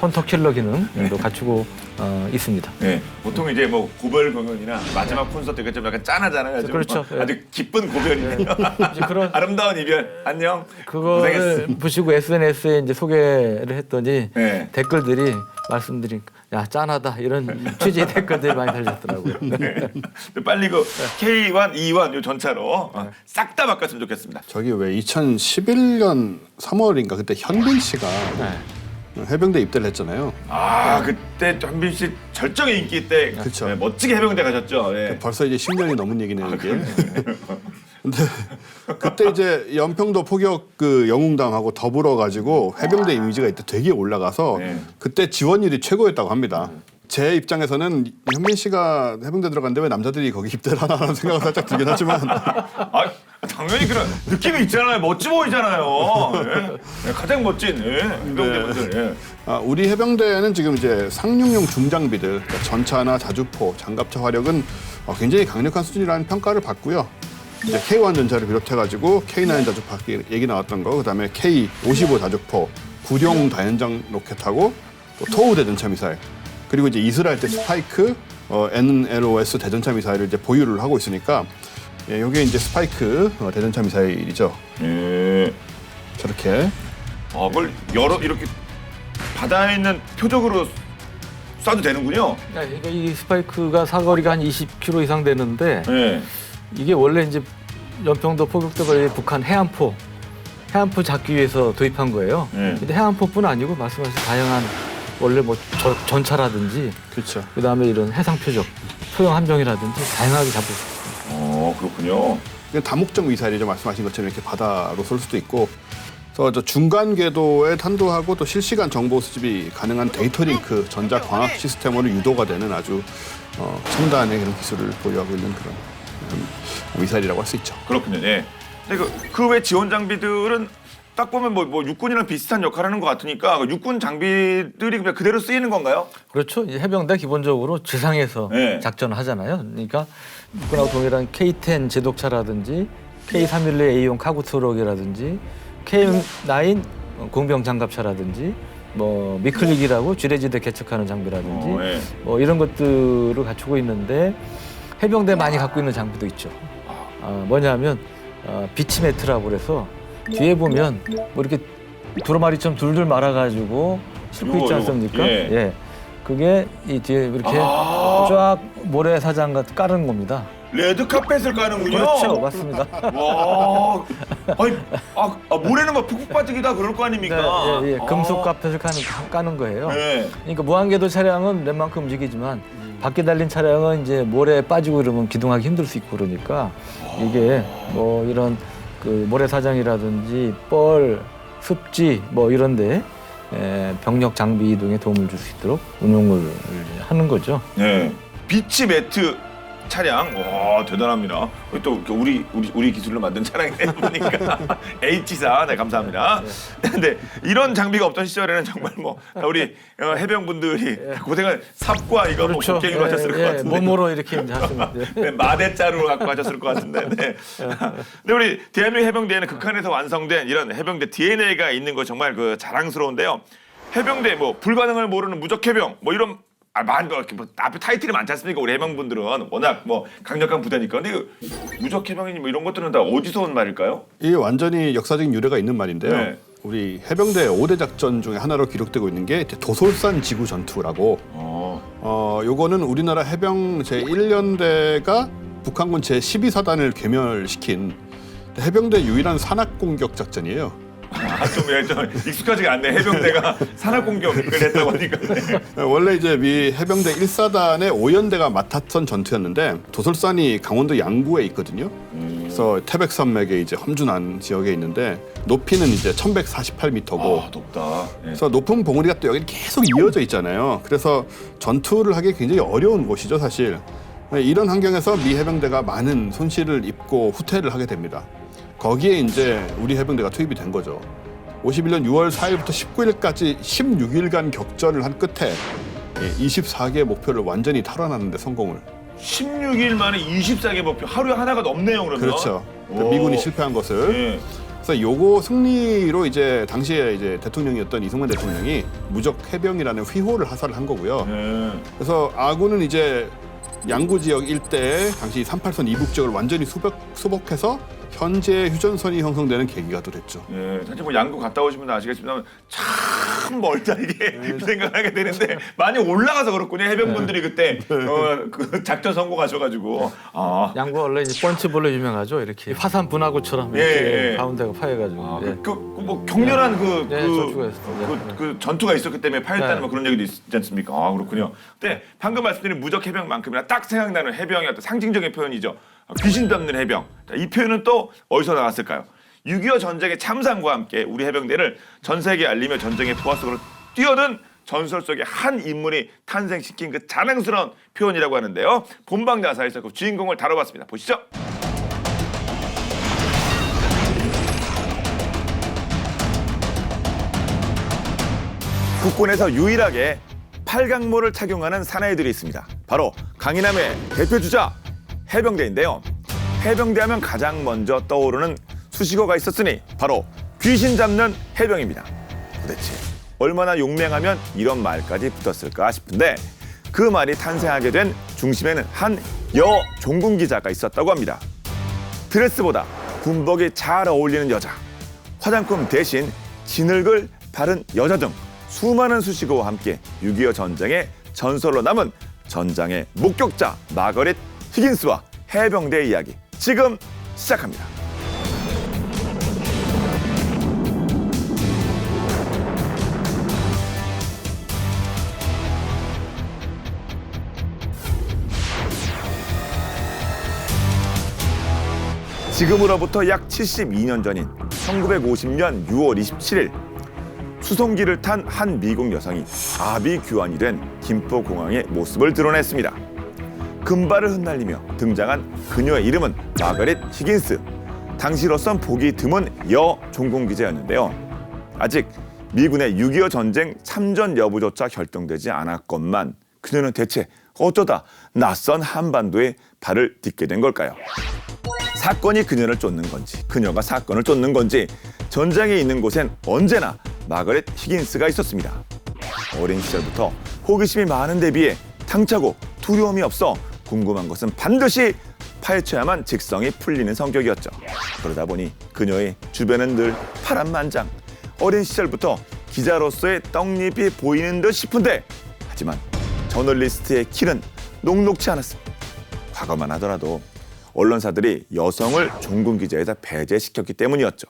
헌터 킬러 기능도 갖추고 있습니다. 네. 보통 이제 뭐 고별 공연이나 마지막 콘서트가 좀 약간 짠하잖아요. 좀 그렇죠. 아주 기쁜 고별이네요. 그런 아름다운 이별. 안녕. 그거를 고생했어. 보시고 SNS에 이제 소개를 했더니 네. 댓글들이 말씀드린 야 짠하다 이런 취지의 댓글들이 많이 달렸더라고요. 네. 근데 빨리 그 K1, E1 요 전차로 싹 다 바꿨으면 좋겠습니다. 저기 왜 2011년 3월인가 그때 현빈 씨가 해병대 입대를 했잖아요. 그때 현빈 씨 절정의 인기 때 그쵸. 네, 멋지게 해병대 가셨죠. 예. 벌써 이제 10년이 넘은 얘기네요, 이게. 근데 그때 이제 연평도 포격 그 영웅당하고 더불어 가지고 해병대 이미지가 이때 되게 올라가서 네. 그때 지원율이 최고였다고 합니다. 제 입장에서는 현민 씨가 해병대 들어갔는데 왜 남자들이 거기 입대를 하나라는 생각은 살짝 들긴 하지만 당연히 그런 느낌이 있잖아요. 멋지 보이잖아요. 예. 네, 가장 멋진 해병대분들. 예. 우리 해병대는 지금 이제 상륙용 중장비들 그러니까 전차나 자주포, 장갑차 화력은 굉장히 강력한 수준이라는 평가를 받고요. 이제 K1 전차를 비롯해가지고 K9 자주포 얘기 나왔던 거, 그다음에 K55 자주포, 구룡 다연장 로켓하고 또 토우 대전차 미사일, 그리고 이제 이스라엘 때 스파이크, NLOS 대전차 미사일을 이제 보유를 하고 있으니까 이게 이제 스파이크 대전차 미사일이죠. 예. 저렇게. 그걸 이렇게 바다에 있는 표적으로 쏴도 되는군요. 그러니까 이 스파이크가 사거리가 한 20km 이상 되는데 예. 이게 원래 이제 연평도 포격대가 북한 해안포 잡기 위해서 도입한 거예요. 네. 근데 해안포뿐 아니고 말씀하신 다양한 원래 뭐 전차라든지 그렇죠. 그다음에 이런 해상 표적, 소형 함정이라든지 다양하게 잡을 수 있습니다. 그렇군요. 그냥 다목적 미사일이죠. 말씀하신 것처럼 이렇게 바다로 쏠 수도 있고. 그래서 저 중간 궤도에 탄도하고 또 실시간 정보 수집이 가능한 데이터 링크 전자 광학 시스템으로 유도가 되는 아주 첨단의 그런 기술을 보유하고 있는 그런 미사일이라고 할 수 있죠. 그렇군요. 예. 근데 그 외 지원 장비들은 딱 보면 뭐 육군이랑 비슷한 역할을 하는 것 같으니까 육군 장비들이 그냥 그대로 쓰이는 건가요? 그렇죠. 이 해병대 기본적으로 지상에서 네. 작전을 하잖아요. 그러니까 육군하고 동일한 K10 제독차라든지 K311A용 카고 트럭이라든지 K9 공병 장갑차라든지 뭐 미클릭이라고 쥐레지대 개척하는 장비라든지 예. 뭐 이런 것들을 갖추고 있는데 해병대 많이 갖고 있는 장비도 있죠. 뭐냐면 비치 매트라고 그래서 뒤에 보면 뭐 이렇게 두루마리처럼 둘둘 말아가지고 싣고 있지 않습니까? 예. 예. 그게 이 뒤에 이렇게 쫙 모래사장 같은 깔은 겁니다. 레드 카펫을 까는군요. 그렇죠, 맞습니다. 와, 아니, 모래는 막 푹푹 빠지기가 그럴 거 아닙니까? 네, 예, 예. 금속 카펫을 까는 거예요. 네. 그러니까 무한궤도 차량은 웬만큼 움직이지만 밖에 달린 차량은 이제 모래에 빠지고 이러면 기동하기 힘들 수 있고 그러니까 이게 뭐 이런 그 모래사장이라든지 뻘, 습지 뭐 이런데 병력 장비 이동에 도움을 줄 수 있도록 운용을 하는 거죠. 네. 비치 매트 차량, 와 대단합니다. 또 우리 기술로 만든 차량이네 보니까 H4, 네 감사합니다. 근데 이런 장비가 없던 시절에는 정말 뭐 우리 해병분들이 고생한 삽과 이거 뭐 곡괭이로 하셨을 것 같은데 몸으로 이렇게 이제 하시면 네, 마대자루로 갖고 하셨을 것 같은데. 네. 근데 우리 대한민국 해병대에는 극한에서 완성된 이런 해병대 DNA가 있는 거 정말 그 자랑스러운데요. 해병대 뭐 불가능을 모르는 무적 해병 뭐 이런 뭐 앞에 타이틀이 많지 않습니까? 우리 해병분들은 워낙 뭐 강력한 부대니까. 근데 무적 해병이니 뭐 이런 것들은 다 어디서 온 말일까요? 이게 완전히 역사적인 유래가 있는 말인데요. 네. 우리 해병대 5대 작전 중에 하나로 기록되고 있는 게 이제 도솔산 지구 전투라고. 요거는 우리나라 해병 제1년대가 북한군 제12사단을 괴멸시킨 해병대 유일한 산악 공격 작전이에요. 좀 익숙하지가 않네. 해병대가 산악 공격을 했다고 하니까. 원래 이제 미 해병대 1사단의 5연대가 맡았던 전투였는데 도솔산이 강원도 양구에 있거든요. 그래서 태백산맥에 이제 험준한 지역에 있는데 높이는 이제 1148m고. 높다. 네. 그래서 높은 봉우리가 또 여기 계속 이어져 있잖아요. 그래서 전투를 하기 굉장히 어려운 곳이죠, 사실. 이런 환경에서 미 해병대가 많은 손실을 입고 후퇴를 하게 됩니다. 거기에 이제 우리 해병대가 투입이 된 거죠. 51년 6월 4일부터 19일까지 16일간 격전을 한 끝에 24개의 목표를 완전히 탈환하는 데 성공을. 16일 만에 24개 목표. 하루에 하나가 넘네요, 그러면. 그렇죠. 오. 미군이 실패한 것을. 네. 그래서 요거 승리로 이제 당시에 이제 대통령이었던 이승만 대통령이 무적 해병이라는 휘호를 하사를 한 거고요. 네. 그래서 아군은 이제 양구 지역 일대에 당시 38선 이북 지역을 완전히 수복해서 현재 휴전선이 형성되는 계기가 또 됐죠. 예, 사실 뭐 양구 갔다 오신 분은 아시겠지만 참 멀다 이게 생각하게 되는데 많이 올라가서 그렇군요. 해병분들이 그때 그 작전 성공하셔가지고. 양구 원래 이제 펀치볼로 유명하죠. 이렇게 화산 분화구처럼 예, 이렇게 예. 가운데가 파여가지고. 예. 뭐 격렬한 전투가 있었죠. 그 전투가 있었기 때문에 파였다는 네. 뭐 그런 얘기도 있지 않습니까? 그렇군요. 근데 방금 말씀드린 무적 해병만큼이나 딱 생각나는 해병의 어떤 상징적인 표현이죠. 귀신 잡는 해병. 자, 이 표현은 또 어디서 나왔을까요? 6.25 전쟁의 참상과 함께 우리 해병대를 전 세계에 알리며 전쟁의 부하 속으로 뛰어든 전설 속의 한 인물이 탄생시킨 그 자랑스러운 표현이라고 하는데요. 본방야사에서 그 주인공을 다뤄봤습니다. 보시죠. 국군에서 유일하게 팔각모를 착용하는 사나이들이 있습니다. 바로 강인함의 대표주자 해병대인데요. 해병대 하면 가장 먼저 떠오르는 수식어가 있었으니 바로 귀신 잡는 해병입니다. 도대체 얼마나 용맹하면 이런 말까지 붙었을까 싶은데 그 말이 탄생하게 된 중심에는 한 여종군 기자가 있었다고 합니다. 드레스보다 군복이 잘 어울리는 여자, 화장품 대신 진흙을 바른 여자 등 수많은 수식어와 함께 6.25 전쟁의 전설로 남은 전장의 목격자 마거릿 히긴스와 해병대의 이야기 지금 시작합니다. 지금으로부터 약 72년 전인 1950년 6월 27일 수송기를 탄 한 미국 여성이 아비규환이 된 김포공항의 모습을 드러냈습니다. 금발을 흩날리며 등장한 그녀의 이름은 마거릿 히긴스. 당시로선 보기 드문 여종군 기자였는데요. 아직 미군의 6.25 전쟁 참전 여부조차 결정되지 않았건만 그녀는 대체 어쩌다 낯선 한반도에 발을 딛게 된 걸까요? 사건이 그녀를 쫓는 건지 그녀가 사건을 쫓는 건지 전장에 있는 곳엔 언제나 마거릿 히긴스가 있었습니다. 어린 시절부터 호기심이 많은 데 비해 당차고 두려움이 없어 궁금한 것은 반드시 파헤쳐야만 직성이 풀리는 성격이었죠. 그러다 보니 그녀의 주변은 늘 파란만장. 어린 시절부터 기자로서의 떡잎이 보이는 듯 싶은데 하지만 저널리스트의 길은 녹록지 않았습니다. 과거만 하더라도 언론사들이 여성을 종군 기자에서 배제시켰기 때문이었죠.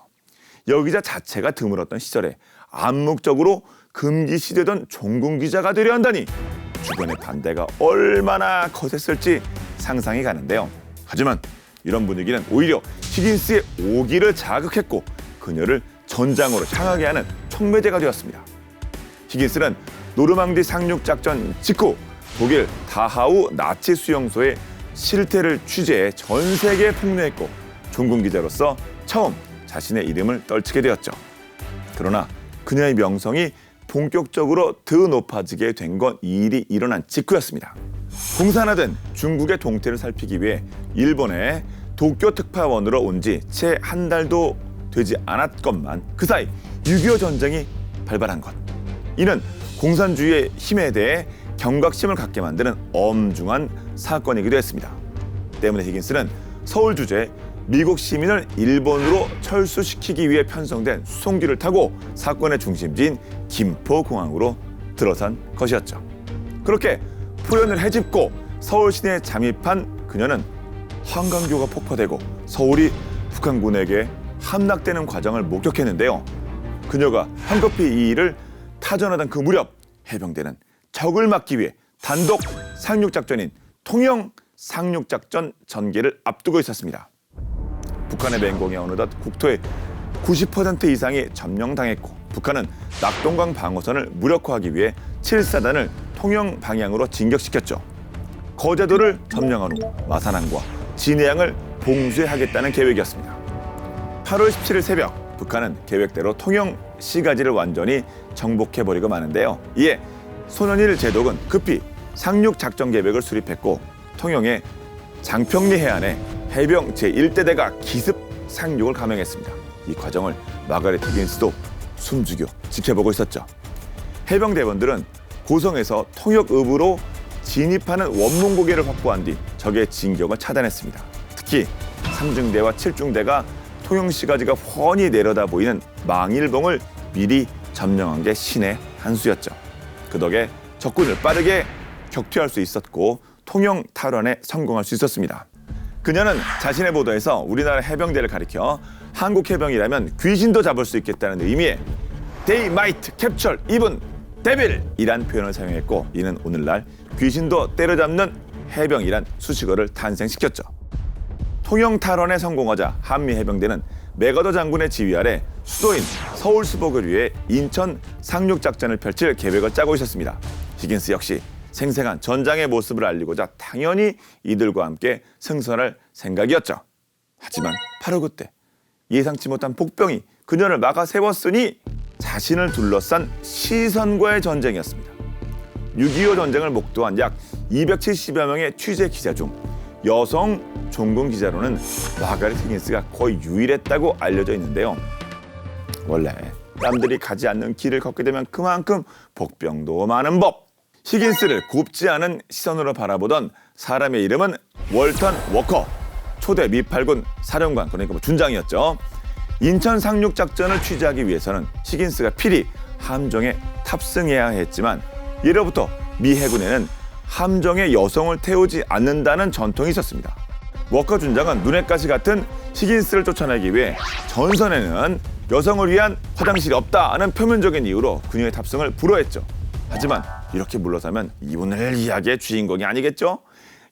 여기자 자체가 드물었던 시절에 암묵적으로 금기시되던 종군 기자가 되려 한다니 주변의 반대가 얼마나 거셌을지 상상이 가는데요. 하지만 이런 분위기는 오히려 히긴스의 오기를 자극했고 그녀를 전장으로 향하게 하는 촉매제가 되었습니다. 히긴스는 노르망디 상륙작전 직후 독일 다하우 나치 수용소의 실태를 취재해 전 세계에 폭로했고 종군 기자로서 처음 자신의 이름을 떨치게 되었죠. 그러나 그녀의 명성이 본격적으로 더 높아지게 된 건 이 일이 일어난 직후였습니다. 공산화된 중국의 동태를 살피기 위해 일본의 도쿄 특파원으로 온 지 채 한 달도 되지 않았건만 그 사이 6.25 전쟁이 발발한 것. 이는 공산주의의 힘에 대해 경각심을 갖게 만드는 엄중한 사건이기도 했습니다. 때문에 히긴스는 서울 주재 미국 시민을 일본으로 철수시키기 위해 편성된 수송기를 타고 사건의 중심지인 김포공항으로 들어선 것이었죠. 그렇게 포연을 헤집고 서울 시내에 잠입한 그녀는 한강교가 폭파되고 서울이 북한군에게 함락되는 과정을 목격했는데요. 그녀가 황급히 이 일을 타전하던 그 무렵 해병대는 적을 막기 위해 단독 상륙작전인 통영 상륙작전 전개를 앞두고 있었습니다. 북한의 맹공에 어느덧 국토의 90% 이상이 점령당했고 북한은 낙동강 방어선을 무력화하기 위해 7사단을 통영 방향으로 진격시켰죠. 거제도를 점령한 후 마산항과 진해항을 봉쇄하겠다는 계획이었습니다. 8월 17일 새벽 북한은 계획대로 통영 시가지를 완전히 정복해버리고 마는데요. 이에 손원일 제독은 급히 상륙작전 계획을 수립했고 통영의 장평리 해안에 해병 제1대대가 기습 상륙을 감행했습니다. 이 과정을 마가렛 히긴스도 숨죽여 지켜보고 있었죠. 해병대원들은 고성에서 통역읍으로 진입하는 원문고개를 확보한 뒤 적의 진격을 차단했습니다. 특히 3중대와 7중대가 통영시가지가 훤히 내려다 보이는 망일봉을 미리 점령한 게 신의 한 수였죠. 그 덕에 적군을 빠르게 격퇴할 수 있었고 통영 탈환에 성공할 수 있었습니다. 그녀는 자신의 보도에서 우리나라 해병대를 가리켜 한국 해병이라면 귀신도 잡을 수 있겠다는 의미의 They might capture even devil이란 표현을 사용했고 이는 오늘날 귀신도 때려잡는 해병이란 수식어를 탄생시켰죠. 통영 탈환에 성공하자 한미 해병대는 맥어더 장군의 지휘 아래 수도인 서울 수복을 위해 인천 상륙작전을 펼칠 계획을 짜고 있었습니다. 히긴스 역시 생생한 전장의 모습을 알리고자 당연히 이들과 함께 승선할 생각이었죠. 하지만 바로 그때 예상치 못한 복병이 그녀를 막아 세웠으니 자신을 둘러싼 시선과의 전쟁이었습니다. 6.25 전쟁을 목도한 약 270여 명의 취재 기자 중 여성 종군 기자로는 마가렛 히긴스가 거의 유일했다고 알려져 있는데요. 원래 남들이 가지 않는 길을 걷게 되면 그만큼 복병도 많은 법. 히긴스를 곱지 않은 시선으로 바라보던 사람의 이름은 월턴 워커, 초대 미팔군 사령관, 그러니까 준장이었죠. 인천 상륙작전을 취재하기 위해서는 히긴스가 필히 함정에 탑승해야 했지만 예로부터 미 해군에는 함정에 여성을 태우지 않는다는 전통이 있었습니다. 워커 준장은 눈엣 가시 같은 히긴스를 쫓아내기 위해 전선에는 여성을 위한 화장실이 없다는 표면적인 이유로 그녀의 탑승을 불허했죠. 하지만 이렇게 물러서면 오늘 이야기의 주인공이 아니겠죠?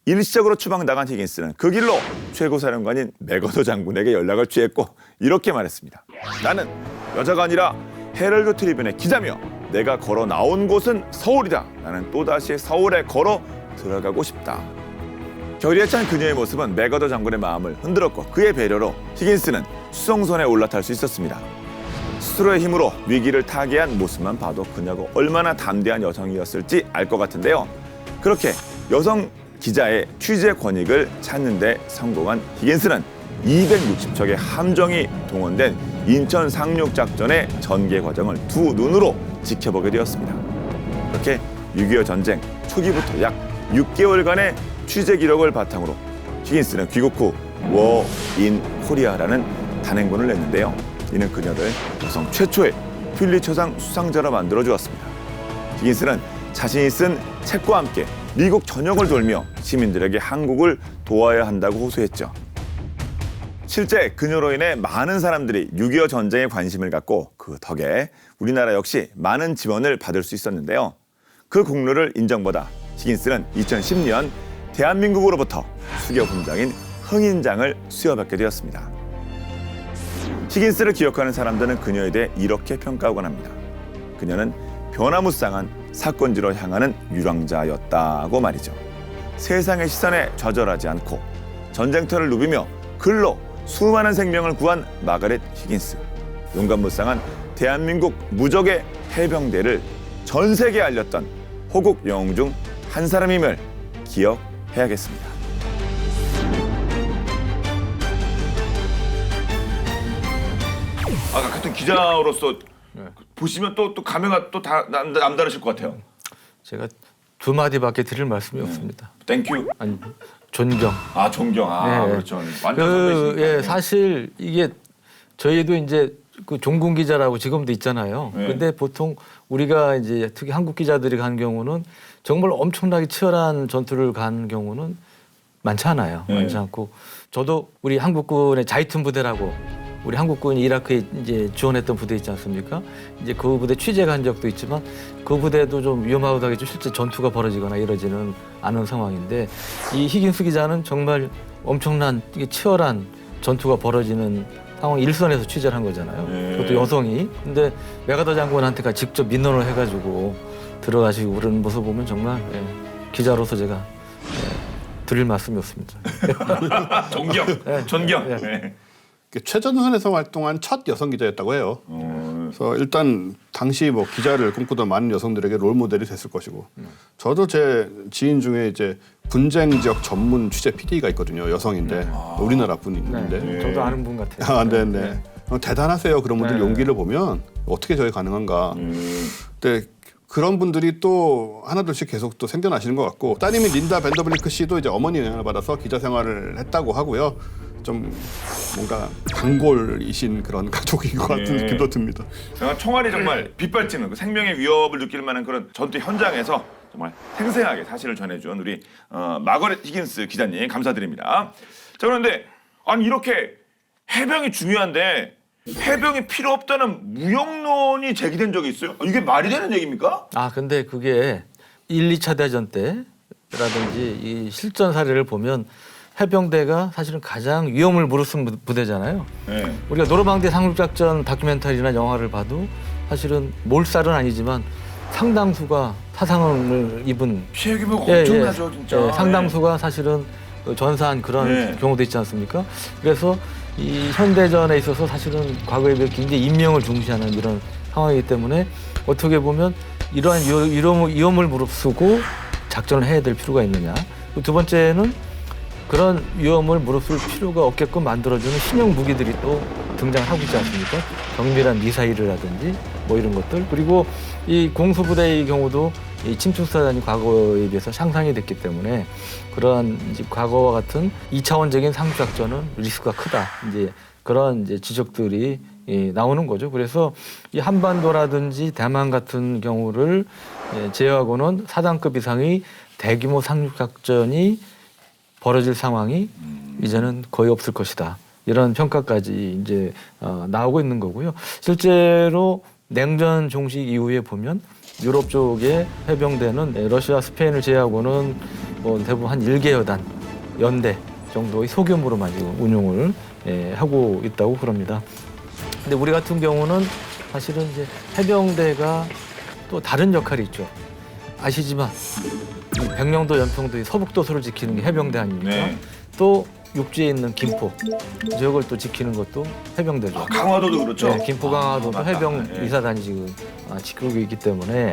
일시적으로 추방당한 히긴스는 그 길로 최고사령관인 맥어더 장군에게 연락을 취했고 이렇게 말했습니다. 나는 여자가 아니라 헤럴드 트리뷴의 기자며 내가 걸어 나온 곳은 서울이다. 나는 또다시 서울에 걸어 들어가고 싶다. 결의에 찬 그녀의 모습은 맥어더 장군의 마음을 흔들었고 그의 배려로 히긴스는 수송선에 올라탈 수 있었습니다. 스스로의 힘으로 위기를 타개한 모습만 봐도 그녀가 얼마나 담대한 여성이었을지 알 것 같은데요. 그렇게 여성 기자의 취재 권익을 찾는 데 성공한 히긴스는 260척의 함정이 동원된 인천 상륙작전의 전개 과정을 두 눈으로 지켜보게 되었습니다. 그렇게 6.25 전쟁 초기부터 약 6개월간의 취재 기록을 바탕으로 히긴스는 귀국 후 워 인 코리아라는 단행본을 냈는데요. 이는 그녀를 여성 최초의 퓰리처상 수상자로 만들어 주었습니다. 히긴스는 자신이 쓴 책과 함께 미국 전역을 돌며 시민들에게 한국을 도와야 한다고 호소했죠. 실제 그녀로 인해 많은 사람들이 6.25 전쟁에 관심을 갖고 그 덕에 우리나라 역시 많은 지원을 받을 수 있었는데요. 그 공로를 인정받아 히긴스는 2010년 대한민국으로부터 수교훈장인 흥인장을 수여받게 되었습니다. 히긴스를 기억하는 사람들은 그녀에 대해 이렇게 평가하곤 합니다. 그녀는 변화무쌍한 사건지로 향하는 유랑자였다고 말이죠. 세상의 시선에 좌절하지 않고 전쟁터를 누비며 글로 수많은 생명을 구한 마가렛 히긴스. 용감무쌍한 대한민국 무적의 해병대를 전 세계에 알렸던 호국 영웅 중 한 사람임을 기억해야겠습니다. 같은 기자로서 보시면 또 감회가 또 다 남다르실 것 같아요. 제가 두 마디밖에 드릴 말씀이 없습니다. 땡큐. 아니 존경. 아 존경. 아 네. 그렇죠. 완전 선배시니까. 예, 사실 이게 저희도 이제 그 종군 기자라고 지금도 있잖아요. 네. 근데 보통 우리가 이제 특히 한국 기자들이 간 경우는 정말 엄청나게 치열한 전투를 간 경우는 많지 않아요. 네. 많지 않고 저도 우리 한국군의 자이툰 부대라고 우리 한국군이 이라크에 이제 지원했던 부대 있지 않습니까? 이제 그 부대 취재 간 적도 있지만 그 부대도 좀 위험하기도 하겠죠. 실제 전투가 벌어지거나 이러지는 않은 상황인데 이 히긴스 기자는 정말 엄청난 이게 치열한 전투가 벌어지는 상황 일선에서 취재를 한 거잖아요. 네. 그것도 여성이. 근데 메가더 장군한테가 직접 민원을 해가지고 들어가시고 그런 모습 보면 정말 예, 기자로서 제가 드릴 말씀이 없습니다. 존경. 네. 존경. 네. 네. 최전선에서 활동한 첫 여성 기자였다고 해요. 그래서 일단 당시 뭐 기자를 꿈꾸던 많은 여성들에게 롤 모델이 됐을 것이고, 저도 제 지인 중에 이제 분쟁 지역 전문 취재 PD가 있거든요. 여성인데 우리나라 분이 있는데. 네. 저도 아는 분 같아요. 아, 네. 대단하세요. 그런 분들 네. 용기를 보면 어떻게 저게 가능한가. 근데 그런 분들이 또 하나둘씩 계속 또 생겨나시는 것 같고, 따님이 린다 밴더블리크 씨도 이제 어머니 영향을 받아서 기자 생활을 했다고 하고요. 좀 뭔가 단골이신 그런 가족인 것 같은 네. 느낌도 듭니다. 제가 총알이 정말 빗발치는 그 생명의 위협을 느낄 만한 그런 전투 현장에서 정말 생생하게 사실을 전해준 우리 마거렛 히긴스 기자님 감사드립니다. 자 그런데 아니 이렇게 해병이 중요한데 해병이 필요 없다는 무역론이 제기된 적이 있어요? 이게 말이 되는 얘기입니까? 아 근데 그게 1, 2차 대전 때라든지 이 실전 사례를 보면 해병대가 사실은 가장 위험을 무릅쓴 부대잖아요. 네. 우리가 노르망디 상륙작전 다큐멘터리나 영화를 봐도 사실은 몰살은 아니지만 상당수가 사상을 입은 피해 규모가 엄청나죠 진짜. 상당수가 사실은 전사한 그런 네. 경우도 있지 않습니까? 그래서 이 현대전에 있어서 사실은 과거에 비해 굉장히 인명을 중시하는 이런 상황이기 때문에 어떻게 보면 이러한 위험을 무릅쓰고 작전을 해야 될 필요가 있느냐. 두 번째는 그런 위험을 무릅쓸 필요가 없게끔 만들어주는 신형 무기들이 또 등장하고 있지 않습니까? 정밀한 미사일이라든지 뭐 이런 것들. 그리고 이 공수부대의 경우도 이 침투사단이 과거에 비해서 향상이 됐기 때문에 그러한 이제 과거와 같은 2차원적인 상륙작전은 리스크가 크다. 이제 그런 이제 지적들이 나오는 거죠. 그래서 이 한반도라든지 대만 같은 경우를 제외하고는 4단급 이상의 대규모 상륙작전이 벌어질 상황이 이제는 거의 없을 것이다. 이런 평가까지 이제 나오고 있는 거고요. 실제로 냉전 종식 이후에 보면 유럽 쪽의 해병대는 러시아, 스페인을 제외하고는 뭐 대부분 한 1개 여단, 연대 정도의 소규모로만 지금 운용을 하고 있다고 그럽니다. 근데 우리 같은 경우는 사실은 이제 해병대가 또 다른 역할이 있죠. 아시지만 이 백령도 연평도의 서북도서를 지키는 게 해병대 아닙니까? 네. 또 육지에 있는 김포 지역을 또 지키는 것도 해병대죠. 강화도도 그렇죠. 네, 김포 강화도도 맞다. 해병 네. 이사단이 지금 지키고 있기 때문에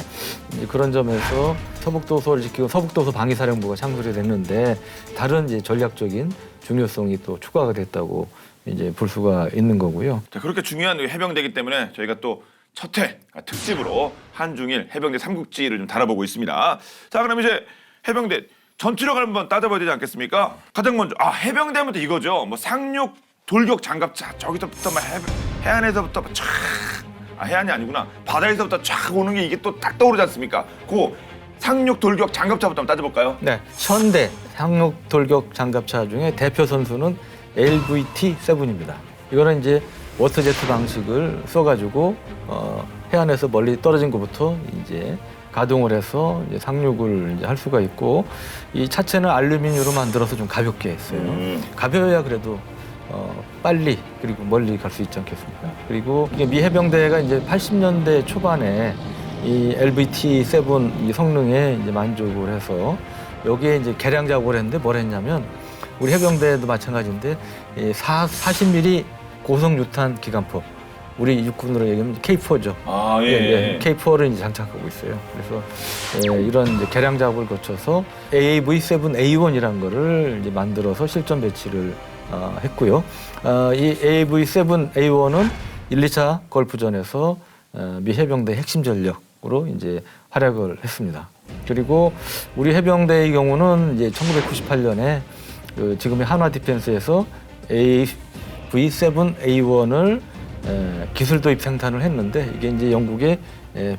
이제 그런 점에서 서북도서를 지키고 서북도서 방위사령부가 창설이 됐는데 다른 이제 전략적인 중요성이 또 추가가 됐다고 이제 볼 수가 있는 거고요. 자, 그렇게 중요한 해병대이기 때문에 저희가 또 첫 회 특집으로 한중일 해병대 삼국지를 좀 다뤄보고 있습니다. 자, 그럼 이제 해병대 전투력을 한번 따져봐야 되지 않겠습니까? 가장 먼저 해병대하면 또 이거죠. 뭐 상륙, 돌격, 장갑차 저기서부터 막 해안에서부터 막 촥 해안이 아니구나. 바다에서부터 쫙 오는 게 이게 또 딱 떠오르지 않습니까? 그 상륙, 돌격, 장갑차부터 한번 따져볼까요? 네, 현대 상륙 돌격 장갑차 중에 대표 선수는 LVT-7입니다. 이거는 이제 워터제트 방식을 써가지고 해안에서 멀리 떨어진 것부터 이제 가동을 해서 이제 상륙을 이제 할 수가 있고 이 차체는 알루미늄으로 만들어서 좀 가볍게 했어요. 가벼워야 그래도 빨리 그리고 멀리 갈 수 있지 않겠습니까? 그리고 이게 미 해병대가 이제 80년대 초반에 이 LVT-7 이 성능에 이제 만족을 해서 여기에 이제 개량 작업을 했는데 뭘 했냐면 우리 해병대도 마찬가지인데 40mm 고성 유탄 기관포 우리 육군으로 얘기하면 K4죠. K4를 이제 장착하고 있어요. 그래서 이런 이제 개량 작업을 거쳐서 AAV-7A1이라는 거를 이제 만들어서 실전 배치를 했고요. 이 AAV-7A1은 1, 2차 걸프전에서 미 해병대 핵심 전력으로 이제 활약을 했습니다. 그리고 우리 해병대의 경우는 이제 1998년에 그 지금의 한화 디펜스에서 V7A1을 기술 도입 생산을 했는데 이게 이제 영국의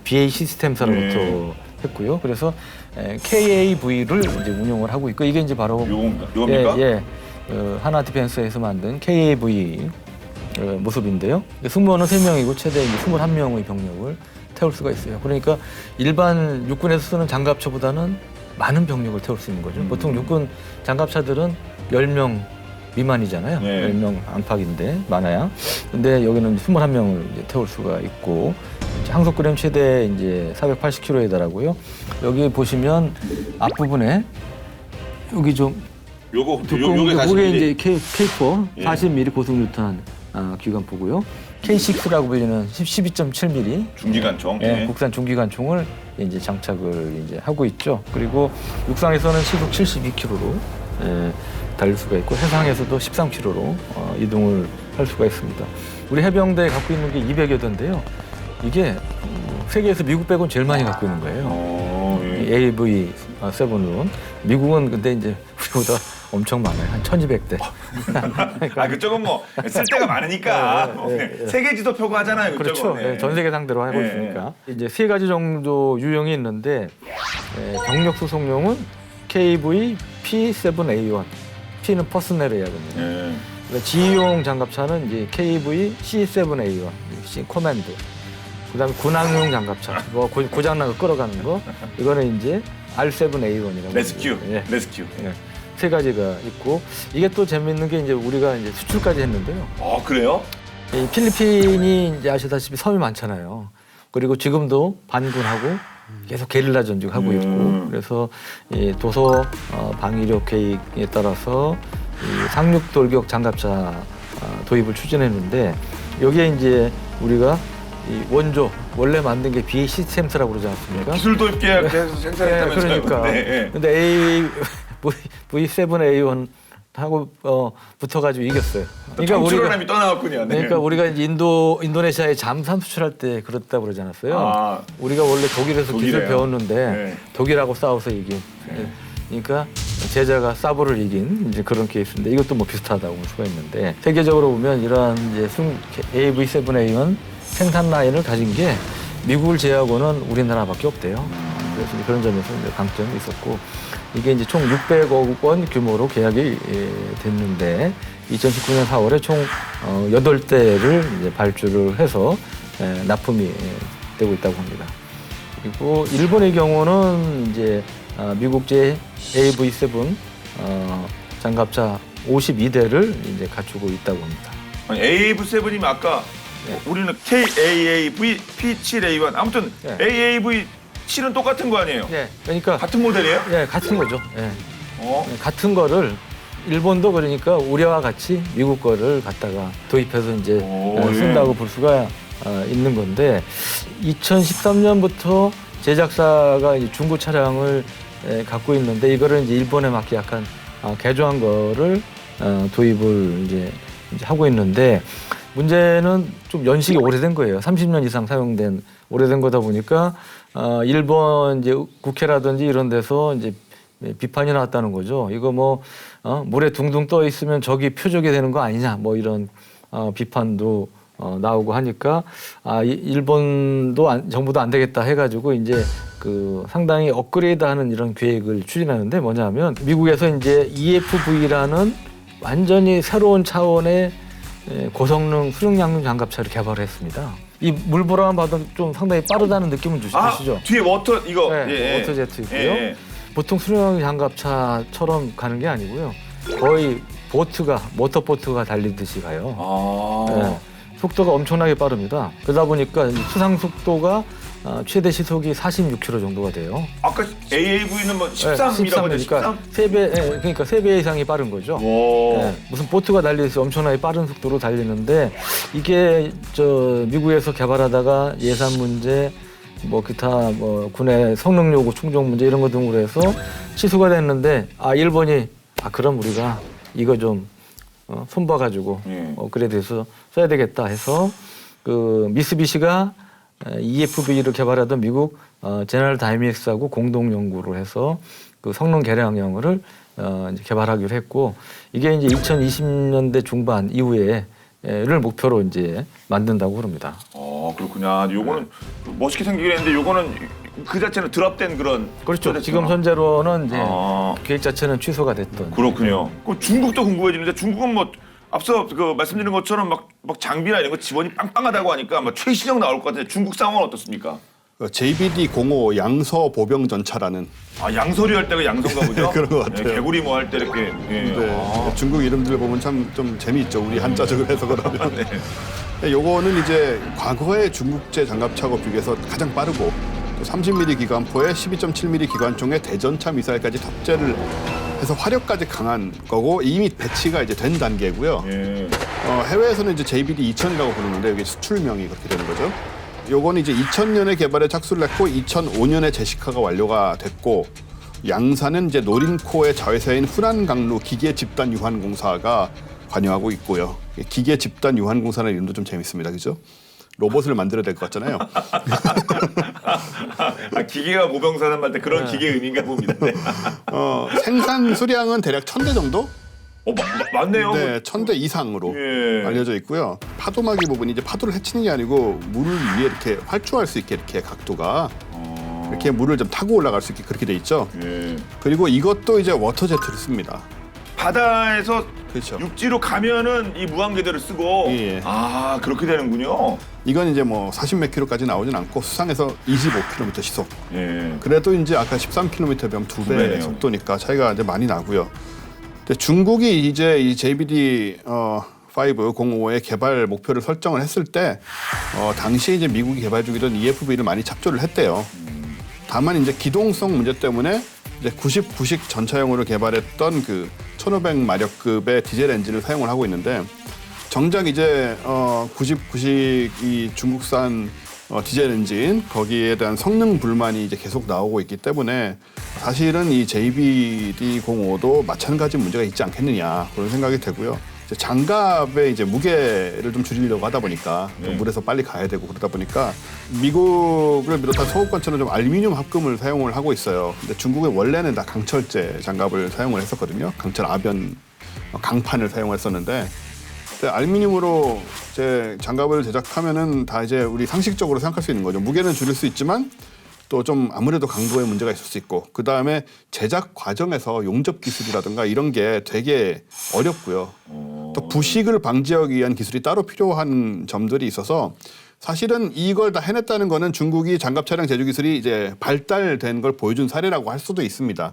BAE 시스템사로부터 했고요. 그래서 KAV를 이제 운용을 하고 있고 이게 이제 바로 요겁니까? 한화 디펜스에서 만든 KAV 모습인데요. 승무원은 3명이고 최대 이제 21명의 병력을 태울 수가 있어요. 그러니까 일반 육군에서 쓰는 장갑차보다는 많은 병력을 태울 수 있는 거죠. 보통 육군 장갑차들은 10명 미만이잖아요. 네. 10명 안팎인데 많아야. 근데 여기는 21명을 이제 태울 수가 있고 항속거리는 최대 이제 480km에 달하고요. 여기 보시면 앞부분에 여기 좀 요게 두꺼운 게 40mm. 이제 K4 예. 40mm 고속뉴턴 기관포고요. K6라고 불리는 12.7mm 중기관총. 예, 국산 중기관총을 이제 장착을 이제 하고 있죠. 그리고 육상에서는 시속 72km로 달릴 수가 있고 해상에서도 13km로 이동을 할 수가 있습니다. 우리 해병대에 갖고 있는 게 200여 대인데요. 이게 세계에서 미국 빼고는 제일 많이 갖고 있는 거예요. 예. AV7은 미국은 근데 이제 우리보다 엄청 많아요. 한 1,200대. 그쪽은 뭐 쓸 데가 많으니까 세계 지도 펴고 하잖아요. 그렇죠. 그쪽은. 전 세계 상대로 하고 예, 있으니까. 이제 세 가지 정도 유형이 있는데 병력 수송용은 KV P7A1. P는 퍼스넬 에어거든요. 예. 지휘용 장갑차는 이제 KV C7A1, C 코맨드. 그다음에 군항용 장갑차, 뭐 고장난 거 끌어가는 거, 이거는 이제 R7A1이라고. 레스큐. 예. 레스큐. 예. 세 가지가 있고 이게 또 재밌는 게 이제 우리가 이제 수출까지 했는데요. 그래요? 이 필리핀이 이제 아시다시피 섬이 많잖아요. 그리고 지금도 반군하고 계속 게릴라 전쟁하고 있고 그래서 이 도서 방위력 계획에 따라서 이 상륙 돌격 장갑차 도입을 추진했는데 여기에 이제 우리가 이 원조 원래 만든 게 BAE 시스템스라고 그러지 않습니까? 기술 도입 계약해서 생산했다면서요. 그러니까. 네. 근데 V7A1 하고 붙어가지고 이겼어요. 그러니까 우리가 떠나왔군요. 네. 그러니까 우리가 이제 인도네시아에 잠수함 수출할 때 그렇다고 그러지 않았어요? 우리가 원래 독일에서 기술 독일이에요. 배웠는데 네. 독일하고 싸워서 이긴. 그러니까 제자가 사보를 이긴 이제 그런 케이스인데 이것도 뭐 비슷하다고 볼 수가 있는데 세계적으로 보면 이러한 이제 AV7A1 생산 라인을 가진 게 미국을 제외하고는 우리나라밖에 없대요. 그래서 그런 점에서 이제 강점이 있었고 이게 이제 총 600억 원 규모로 계약이 됐는데 2019년 4월에 총 8대를 이제 발주를 해서 납품이 되고 있다고 합니다. 그리고 일본의 경우는 이제 미국제 AV7 장갑차 52대를 이제 갖추고 있다고 합니다. 아니, AAV7이면 아까 우리는 KAAV P7A1 아무튼 AAV7은 똑같은 거 아니에요? 네, 그러니까 같은 모델이에요? 네, 같은 거죠. 네. 같은 거를 일본도 그러니까 우리와 같이 미국 거를 갖다가 도입해서 이제 쓴다고 볼 수가 있는 건데 2013년부터 제작사가 이제 중고 차량을 갖고 있는데 이거를 이제 일본에 맞게 약간 개조한 거를 도입을 이제 하고 있는데 문제는 좀 연식이 오래된 거예요. 30년 이상 사용된 오래된 거다 보니까 일본 이제 국회라든지 이런 데서 이제 비판이 나왔다는 거죠. 이거 뭐 물에 둥둥 떠 있으면 저기 표적이 되는 거 아니냐 뭐 이런 비판도 나오고 하니까 일본도 정부도 안 되겠다 해가지고 이제 그 상당히 업그레이드하는 이런 계획을 추진하는데 뭐냐면 미국에서 이제 EFV라는 완전히 새로운 차원의 고성능 수중량용 장갑차를 개발했습니다. 이 물보라만 봐도 좀 상당히 빠르다는 느낌을 주시죠? 뒤에 워터 이거 네, 워터제트 있고요. 보통 수중량용 장갑차처럼 가는 게 아니고요. 거의 모터보트가 달리듯이 가요. 네, 속도가 엄청나게 빠릅니다. 그러다 보니까 수상 속도가 최대 시속이 46km 정도가 돼요. 아까 AAV는 뭐 13이라고 했으니까 3배, 그러니까 3배 이상이 빠른 거죠. 네, 무슨 보트가 달리듯이 엄청나게 빠른 속도로 달리는데 이게 미국에서 개발하다가 예산 문제, 뭐 기타 뭐 군의 성능 요구 충족 문제 이런 거 등으로 해서 취소가 됐는데 일본이 그럼 우리가 이거 좀 손봐가지고 업그레이드해서 써야 되겠다 해서 그 미쓰비시가 EFV를 개발하던 미국 제너럴 다이내믹스하고 공동 연구를 해서 그 성능 개량형을 이제 개발하기로 했고 이게 이제 2020년대 중반 이후에를 목표로 이제 만든다고 그럽니다. 그렇구나. 요거는 멋있게 생기긴 했는데 요거는 그 자체는 드랍된 그런. 그렇죠. 프로젝트구나. 지금 현재로는 이제 아. 계획 자체는 취소가 됐던. 그렇군요. 그럼 중국도 궁금해지는데 중국은 뭐 앞서 그 말씀드린 것처럼 막 장비나 이런 거 지원이 빵빵하다고 하니까 막 최신형 나올 것 같은데 중국 상황은 어떻습니까? JBD-05 양서 보병 전차라는 양서류 할 때가 양서인가 보죠? 그런 것 같아요. 개구리 뭐 할 때 이렇게. 네, 중국 이름들 보면 참 좀 재미있죠. 우리 한자적으로 해석을 하면. 네, 요거는 이제 과거의 중국제 장갑차하고 비교해서 가장 빠르고 또 30mm 기관포에 12.7mm 기관총에 대전차 미사일까지 탑재를 해서 화력까지 강한 거고 이미 배치가 이제 된 단계고요. 예. 해외에서는 이제 JBD 2000이라고 부르는데 여기 수출명이 그렇게 되는 거죠. 요건 이제 2000년에 개발에 착수를 했고 2005년에 제시카가 완료가 됐고 양산은 이제 노린코의 자회사인 후난강루 기계 집단 유한 공사가 관여하고 있고요. 기계 집단 유한 공사라는 이름도 좀 재밌습니다, 그죠? 로봇을 만들어야 될 것 같잖아요. 기계가 모병사단 말 때 그런 기계 의미인가 봅니다. 네. 생산 수량은 대략 1000대 정도? 맞네요. 네, 1000대 이상으로 예. 알려져 있고요. 파도막이 부분이 이제 파도를 헤치는 게 아니고 물을 위에 이렇게 활주할 수 있게 이렇게 각도가 이렇게 물을 좀 타고 올라갈 수 있게 그렇게 돼 있죠. 예. 그리고 이것도 이제 워터제트를 씁니다. 바다에서 그렇죠. 육지로 가면은 이 무한궤도를 쓰고 예. 그렇게 되는군요. 이건 이제 뭐 40몇 킬로까지 나오진 않고 수상에서 25km 시속. 예. 그래도 이제 아까 13km면 두 배 배네요. 속도니까 차이가 이제 많이 나고요. 근데 중국이 이제 이 JBD 505의 개발 목표를 설정을 했을 때 당시에 이제 미국이 개발 중이던 EFV를 많이 착조를 했대요. 다만 이제 기동성 문제 때문에 이제 99식 전차용으로 개발했던 그 1500마력급의 디젤 엔진을 사용을 하고 있는데 정작 이제 99식 이 중국산 디젤 엔진 거기에 대한 성능 불만이 이제 계속 나오고 있기 때문에 사실은 이 JBD-05도 마찬가지 문제가 있지 않겠느냐 그런 생각이 되고요. 이제 장갑의 이제 무게를 좀 줄이려고 하다 보니까 또 물에서 빨리 가야 되고 그러다 보니까 미국을 비롯한 서구권처럼 좀 알루미늄 합금을 사용을 하고 있어요. 근데 중국은 원래는 다 강철제 장갑을 사용을 했었거든요. 강철 아변 강판을 사용했었는데 알루미늄으로 이제 장갑을 제작하면은 다 이제 우리 상식적으로 생각할 수 있는 거죠. 무게는 줄일 수 있지만 또 좀 아무래도 강도에 문제가 있을 수 있고 그 다음에 제작 과정에서 용접 기술이라든가 이런 게 되게 어렵고요. 또 부식을 방지하기 위한 기술이 따로 필요한 점들이 있어서 사실은 이걸 다 해냈다는 거는 중국이 장갑 차량 제조 기술이 이제 발달된 걸 보여준 사례라고 할 수도 있습니다.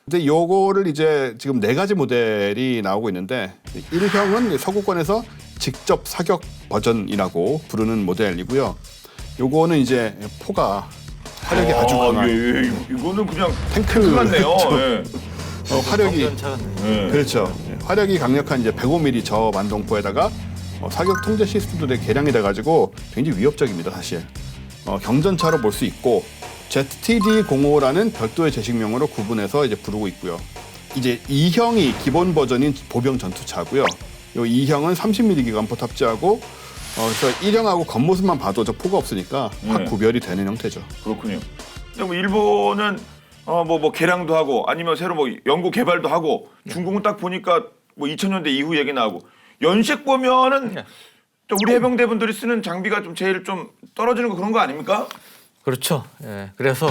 근데 요거를 이제 지금 4가지 모델이 나오고 있는데 1형은 서구권에서 직접 사격 버전이라고 부르는 모델이고요. 요거는 이제 포가 화력이 아주 강한 이거는 그냥 탱크 같네요. 예. 화력이 경전차 같네요. 예. 그렇죠. 화력이 강력한 이제 105mm 저만동포에다가 사격 통제 시스템들의 개량이 돼가지고 굉장히 위협적입니다, 사실. 경전차로 볼 수 있고 ZTD-05라는 별도의 제식명으로 구분해서 이제 부르고 있고요. 이제 2형이 기본 버전인 보병 전투차고요. 이 2형은 30mm 기관포 탑재하고 그래서 1형하고 겉모습만 봐도 저 포가 없으니까 확 구별이 되는 형태죠. 그렇군요. 근데 뭐 일본은 뭐 개량도 하고 아니면 새로 뭐 연구 개발도 하고 중국은 딱 보니까 뭐 2000년대 이후 얘기 나오고 연식 보면은 또 우리 해병대분들이 쓰는 장비가 좀 제일 좀 떨어지는 거 그런 거 아닙니까? 그렇죠. 예. 그래서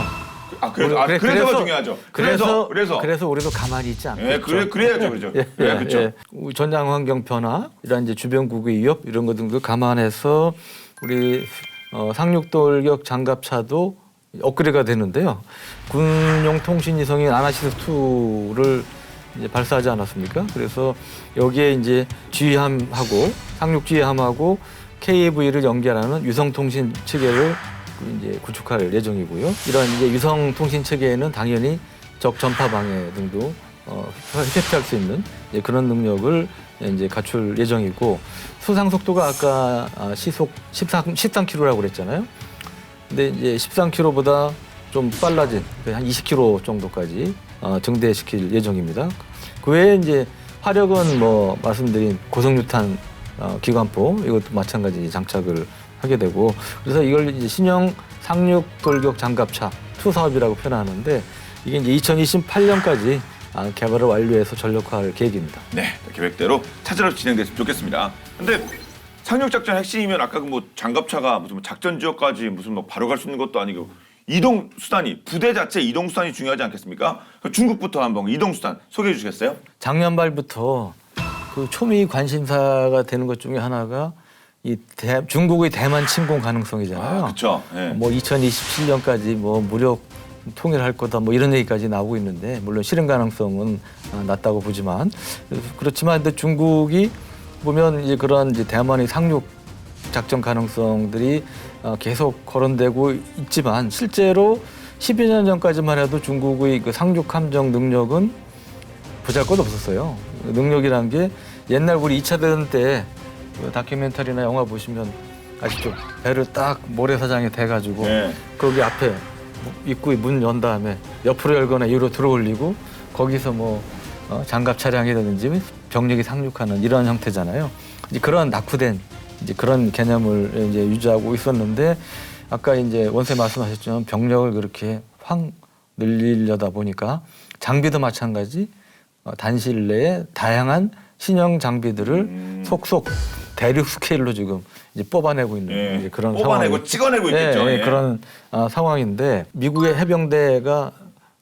그래서가 중요하죠. 그래서 우리도 가만히 있지 않고. 예, 그래야죠, 그렇죠. 그렇죠. 전장 환경 변화, 이런 이제 주변국의 위협 이런 것 등도 감안해서 우리 상륙돌격 장갑차도 업그레이드가 되는데요. 군용 통신 위성인 아나시스 2를 이제 발사하지 않았습니까? 그래서 여기에 이제 지휘함하고 상륙 지휘함하고 KAV를 연결하는 위성 통신 체계를 이제 구축할 예정이고요. 이런 이제 위성 통신 체계에는 당연히 적 전파 방해 등도 회피할 수 있는 이제 그런 능력을 이제 갖출 예정이고 수상 속도가 아까 시속 13km라고 그랬잖아요. 근데 이제 13km보다 좀 빨라진 한 20km 정도까지 증대시킬 예정입니다. 그 외에 이제 화력은 뭐 말씀드린 고속유탄 기관포 이것도 마찬가지 장착을 하게 되고 그래서 이걸 이제 신형 상륙 돌격 장갑차 2 사업이라고 표현하는데 이게 이제 2028년까지 개발을 완료해서 전력화할 계획입니다. 네, 계획대로 차질없이 진행됐으면 좋겠습니다. 근데 상륙 작전 핵심이면 아까 그 뭐 장갑차가 무슨 뭐 작전 지역까지 무슨 뭐 바로 갈 수 있는 것도 아니고 이동 수단이 부대 자체 이동 수단이 중요하지 않겠습니까? 중국부터 한번 이동 수단 소개해 주시겠어요? 작년 말부터 그 초미 관심사가 되는 것 중에 하나가 중국의 대만 침공 가능성이잖아요. 그렇죠. 네. 뭐 2027년까지 뭐 무력 통일할 거다 뭐 이런 얘기까지 나오고 있는데 물론 실현 가능성은 낮다고 보지만 그렇지만 근데 중국이 보면 이제 그런 이제 대만의 상륙 작전 가능성들이 계속 거론되고 있지만 실제로 10여 년 전까지만 해도 중국의 그 상륙 함정 능력은 보잘것없었어요. 능력이란 게 옛날 우리 2차 대전 때 그 다큐멘터리나 영화 보시면 아시죠? 배를 딱 모래사장에 대가지고 네. 거기 앞에 입구에 문 연 다음에 옆으로 열거나 위로 들어 올리고 거기서 뭐 장갑 차량이라든지 병력이 상륙하는 이런 형태잖아요. 이제 그런 낙후된 이제 그런 개념을 이제 유지하고 있었는데 아까 이제 원세 말씀하셨지만 병력을 그렇게 확 늘리려다 보니까 장비도 마찬가지 단시일 내에 다양한 신형 장비들을 속속 대륙 스케일로 지금 이제 뽑아내고 있는 이제 그런 뽑아내고 찍어내고 있겠죠. 네, 그런 상황인데 미국의 해병대가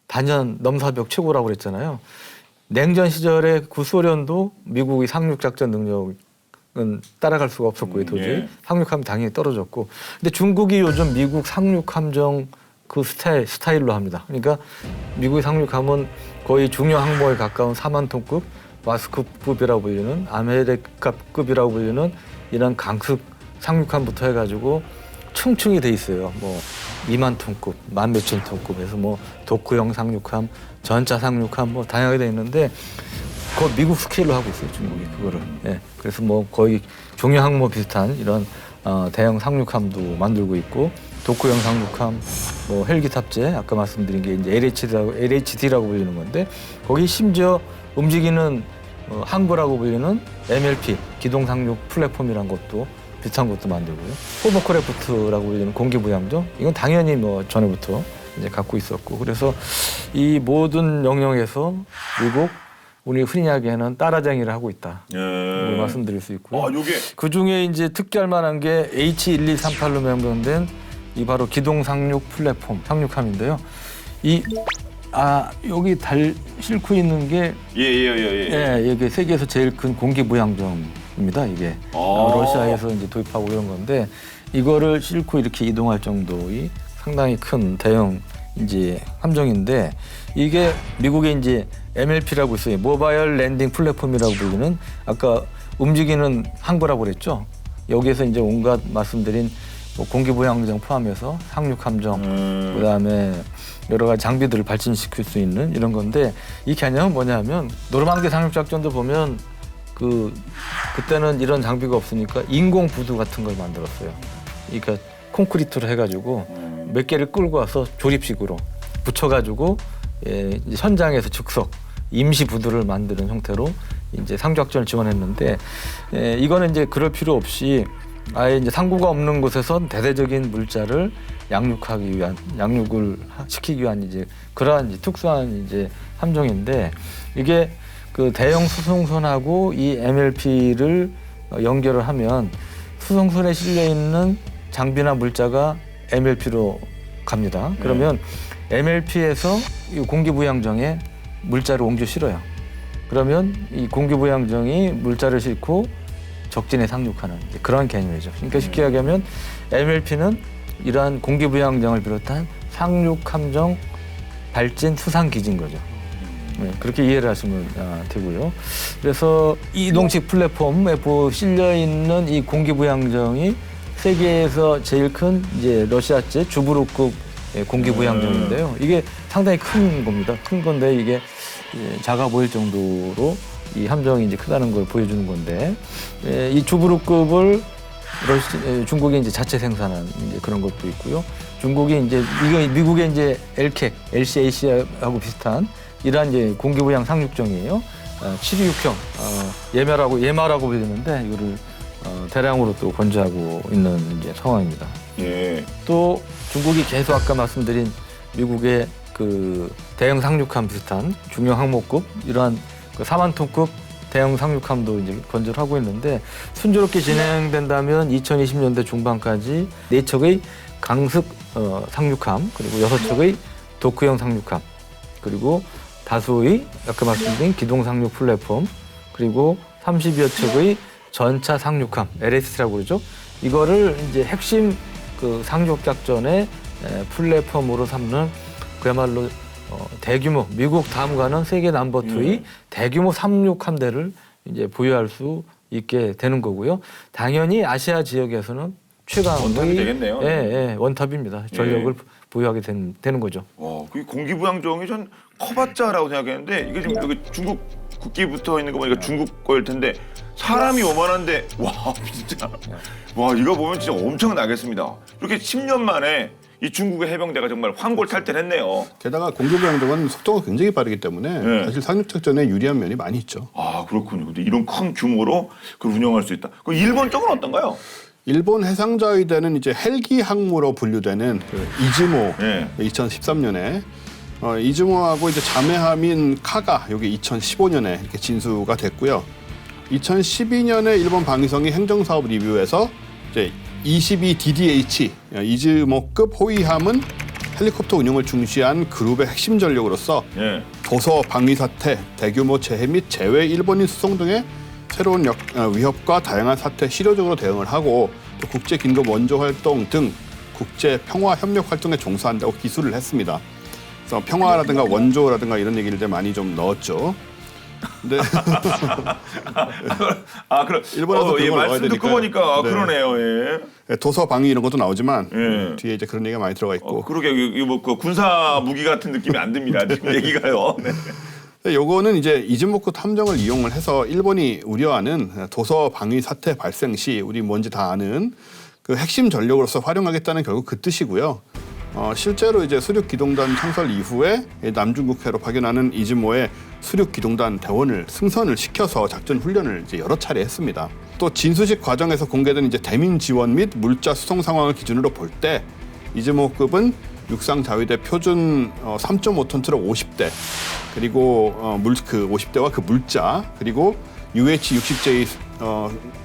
단연 넘사벽 최고라고 그랬잖아요. 냉전 시절에 구소련도 미국의 상륙 작전 능력은 따라갈 수가 없었고요, 도저히. 상륙함 당연히 떨어졌고. 근데 중국이 요즘 미국 상륙 함정 그 스타일로 합니다. 그러니까 미국의 상륙함은 거의 중형 항모에 가까운 4만 톤급 마스크급이라고 불리는 아메리카급이라고 불리는 이런 강습 상륙함부터 해가지고 층층이 돼 있어요. 뭐 2만 톤급, 1만 몇천 톤급에서 뭐 도크형 상륙함, 전차 상륙함 뭐 다양하게 돼 있는데 그거 미국 스케일로 하고 있어요, 중국이 그거를. 예. 그래서 뭐 거의 중형 항모 비슷한 이런 대형 상륙함도 만들고 있고 도크형 상륙함, 뭐 헬기 탑재 아까 말씀드린 게 이제 LHD라고 불리는 건데 거기 심지어 움직이는 항구라고 불리는 MLP 기동 상륙 플랫폼이란 것도 비슷한 것도 만들고요. 호버크래프트라고 불리는 공기부양정 이건 당연히 뭐 전에부터 이제 갖고 있었고 그래서 이 모든 영역에서 미국 우리 흔히 이야기하는 따라쟁이를 하고 있다. 말씀드릴 수 있고요. 요게 그 중에 이제 특기할 만한 게 H1238로 명명된 이 바로 기동 상륙 플랫폼 상륙함인데요. 여기 싣고 있는 게 이게 세계에서 제일 큰 공기부양정입니다. 이게 러시아에서 이제 도입하고 이런 건데 이거를 싣고 이렇게 이동할 정도의 상당히 큰 대형 이제 함정인데 이게 미국의 이제 MLP라고 있어요. 모바일 랜딩 플랫폼이라고 불리는 아까 움직이는 항구라고 그랬죠. 여기에서 이제 온갖 말씀드린 뭐 공기부양정 포함해서 상륙함정, 그다음에 여러 가지 장비들을 발진시킬 수 있는 이런 건데 이 개념은 뭐냐면 노르망디 상륙작전도 보면 그때는 이런 장비가 없으니까 인공 부두 같은 걸 만들었어요. 그러니까 콘크리트로 해가지고 몇 개를 끌고 와서 조립식으로 붙여가지고 이제 현장에서 즉석 임시 부두를 만드는 형태로 이제 상륙작전을 지원했는데 이거는 이제 그럴 필요 없이 아예 이제 상구가 없는 곳에선 대대적인 물자를 양육을 시키기 위한 이제 그러한 이제 특수한 이제 함정인데 이게 그 대형 수송선하고 이 MLP를 연결을 하면 수송선에 실려 있는 장비나 물자가 MLP로 갑니다. 그러면 MLP에서 이 공기부양정에 물자를 옮겨 실어요. 그러면 이 공기부양정이 물자를 싣고 적진에 상륙하는 그런 개념이죠. 그러니까 쉽게 이야기하면 MLP는 이러한 공기부양정을 비롯한 상륙함정 발진 수상기지인 거죠. 네, 그렇게 이해를 하시면 되고요. 그래서 이동식 플랫폼에 실려 있는 이 공기부양정이 세계에서 제일 큰 이제 러시아제 주브루급 공기부양정인데요. 이게 상당히 큰 겁니다. 큰 건데 이게 작아 보일 정도로 이 함정이 이제 크다는 걸 보여주는 건데 이 주브루급을 중국이 이제 자체 생산한 이제 그런 것도 있고요. 중국이 이제 미국의 이제 LCAC하고 비슷한 이러한 이제 공기부양 상륙정이에요. 726형 예마라고 불리는데 이거를 대량으로 또 건조하고 있는 이제 상황입니다. 예. 또 중국이 계속 아까 말씀드린 미국의 그 대형 상륙함 비슷한 중형 항모급 이러한 그 4만 톤급 대형 상륙함도 이제 건조를 하고 있는데 순조롭게 진행된다면 2020년대 중반까지 4척의 강습 상륙함 그리고 6척의 도크형 상륙함 그리고 다수의 아까 말씀드린 기동 상륙 플랫폼 그리고 30여 척의 전차 상륙함 LST라고 그러죠. 이거를 이제 핵심 그 상륙 작전의 플랫폼으로 삼는 그야말로 대규모 미국 다음 가는 세계 넘버 2의 대규모 상륙 함대를 이제 보유할 수 있게 되는 거고요. 당연히 아시아 지역에서는 최강의 원탑이 되겠네요. 예, 원탑입니다. 전력을 보유하게 되는 거죠. 와, 그 공기부양종이 전 커봤자라고 생각했는데 이게 지금 여기 중국 국기 붙어 있는 거 보니까 중국 거일 텐데 사람이 오만한데 와 진짜 와 이거 보면 진짜 엄청나겠습니다. 이렇게 10년 만에 이 중국의 해병대가 정말 환골탈태했네요. 게다가 공기부양종은 속도가 굉장히 빠르기 때문에 네. 사실 상륙작전에 유리한 면이 많이 있죠. 아 그렇군요. 근데 이런 큰 규모로 그걸 운영할 수 있다. 그럼 일본 쪽은 어떤가요? 일본 해상자위대는 이제 헬기 항모로 분류되는 그 이즈모 네. 2013년에 이즈모하고 이제 자매함인 카가 여기 2015년에 이렇게 진수가 됐고요. 2012년에 일본 방위성이 행정사업 리뷰에서 이제 22DDH 이즈모급 호위함은 헬리콥터 운용을 중시한 그룹의 핵심 전력으로서 예. 도서 방위 사태, 대규모 재해 및 재외 일본인 수송 등의 새로운 위협과 다양한 사태에 실효적으로 대응을 하고 또 국제 긴급 원조 활동 등 국제 평화 협력 활동에 종사한다고 기술을 했습니다. 그래서 평화라든가 원조라든가 이런 얘기를 이제 많이 좀 넣었죠. 근데 아 그럼 일본어도 그런 걸 넣어야 말씀 듣고 되니까요. 보니까 네. 그러네요. 예. 도서 방위 이런 것도 나오지만 예. 뒤에 이제 그런 얘기가 많이 들어가 있고 그러게 이거 뭐 그 군사 무기 같은 느낌이 안 듭니다. 지금 얘기가요. 네. 요거는 이제 이즈모급 함정을 이용을 해서 일본이 우려하는 도서 방위 사태 발생 시 우리 뭔지 다 아는 그 핵심 전력으로서 활용하겠다는 결국 그 뜻이고요. 실제로 이제 수륙 기동단 창설 이후에 남중국해로 파견하는 이즈모의 수륙 기동단 대원을 승선을 시켜서 작전 훈련을 이제 여러 차례 했습니다. 또 진수식 과정에서 공개된 이제 대민 지원 및 물자 수송 상황을 기준으로 볼 때 이즈모급은 육상 자위대 표준 3.5톤 트럭 50대 그리고 그 50대와 그 물자 그리고 UH-60J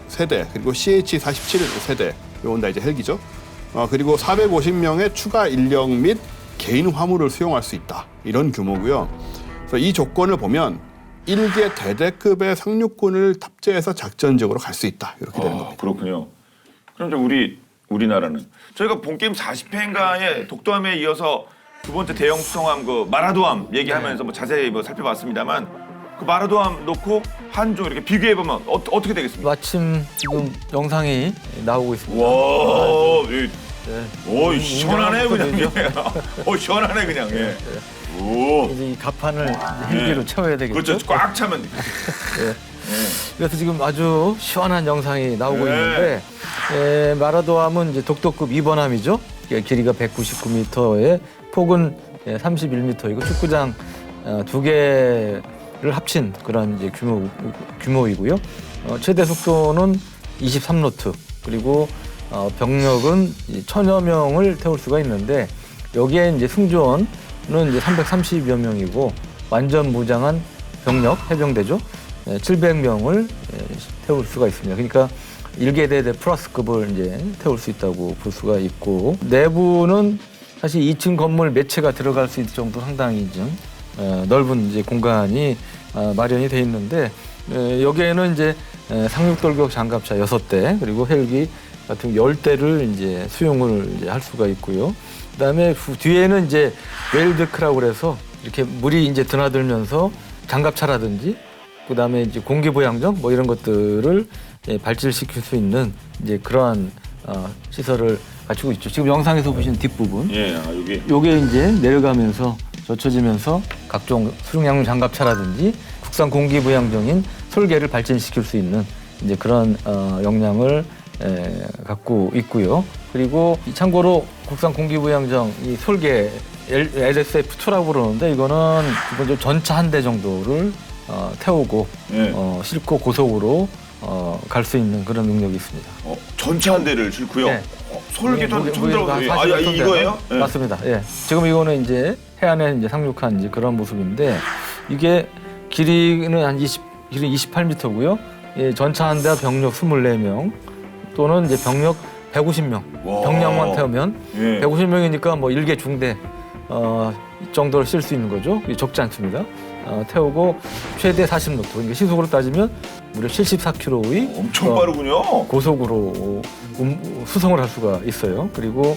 세대 그리고 CH-47 세대 요건 다 이제 헬기죠. 그리고 450명의 추가 인력 및 개인 화물을 수용할 수 있다 이런 규모고요. 그래서 이 조건을 보면 1개 대대급의 상륙군을 탑재해서 작전적으로 갈 수 있다 이렇게 되는 겁니다. 그렇군요. 그럼 이제 우리나라는 저희가 본 게임 40회인가에 독도함에 이어서 두 번째 대형 수송함 그 마라도함 얘기하면서 뭐 자세히 뭐 살펴봤습니다만 그 마라도함 놓고 한중 이렇게 비교해 보면 어떻게 되겠습니까? 마침 지금 영상이 나오고 있습니다. 와, 오 네. 시원하네 그냥. 오 시원하네 그냥. 예. 오. 이제 이 갑판을 이제 헬기로 채워야 되겠죠. 그렇죠. 꽉 차면. 그래서 지금 아주 시원한 영상이 나오고 네. 있는데 마라도함은 이제 독도급 2번함이죠. 길이가 199m에 폭은 31m이고 축구장 2개를 합친 그런 이제 규모이고요. 최대 속도는 23노트 그리고 병력은 1000여 명을 태울 수가 있는데 여기에 이제 승조원은 이제 330여 명이고 완전 무장한 병력 해병대죠. 700명을 태울 수가 있습니다. 그러니까 1개대 플러스급을 이제 태울 수 있다고 볼 수가 있고 내부는 사실 2층 건물 몇 채가 들어갈 수 있을 정도 상당히 좀 넓은 이제 공간이 마련이 돼 있는데 여기에는 이제 상륙돌격 장갑차 6대 그리고 헬기 같은 10대를 이제 수용을 이제 할 수가 있고요. 그다음에 뒤에는 이제 웰드크라고 그래서 이렇게 물이 이제 드나들면서 장갑차라든지 그다음에 이제 공기부양정 뭐 이런 것들을 발질시킬 수 있는 이제 그러한 시설을 갖추고 있죠. 지금 영상에서 보시는 뒷부분. 예, 여기. 요게 이제 내려가면서 젖혀지면서 각종 수륙양용 장갑차라든지 국산 공기부양정인 솔개를 발전시킬 수 있는 이제 그런 역량을 갖고 있고요. 그리고 참고로 국산 공기부양정 이 솔개 LSF2라고 그러는데 이거는 기본적으로 전차 한 대 정도를 태우고 싣고 고속으로 갈 수 있는 그런 능력이 있습니다. 전차 한 대를 싣고요. 네. 설계도 처음 들어보세요. 한 40여 톤 이거예요? 되는? 맞습니다. 예. 지금 이거는 이제 해안에 이제 상륙한 이제 그런 모습인데 이게 길이는 길이 28m고요. 예, 전차 한 대와 병력 24명 또는 이제 병력 150명. 와. 병력만 태우면 예. 150명이니까 뭐 일개 중대 정도를 쓸 수 있는 거죠. 적지 않습니다. 태우고 최대 40노트. 그러니까 시속으로 따지면 무려 74km의 엄청 빠르군요. 고속으로 수송을 할 수가 있어요. 그리고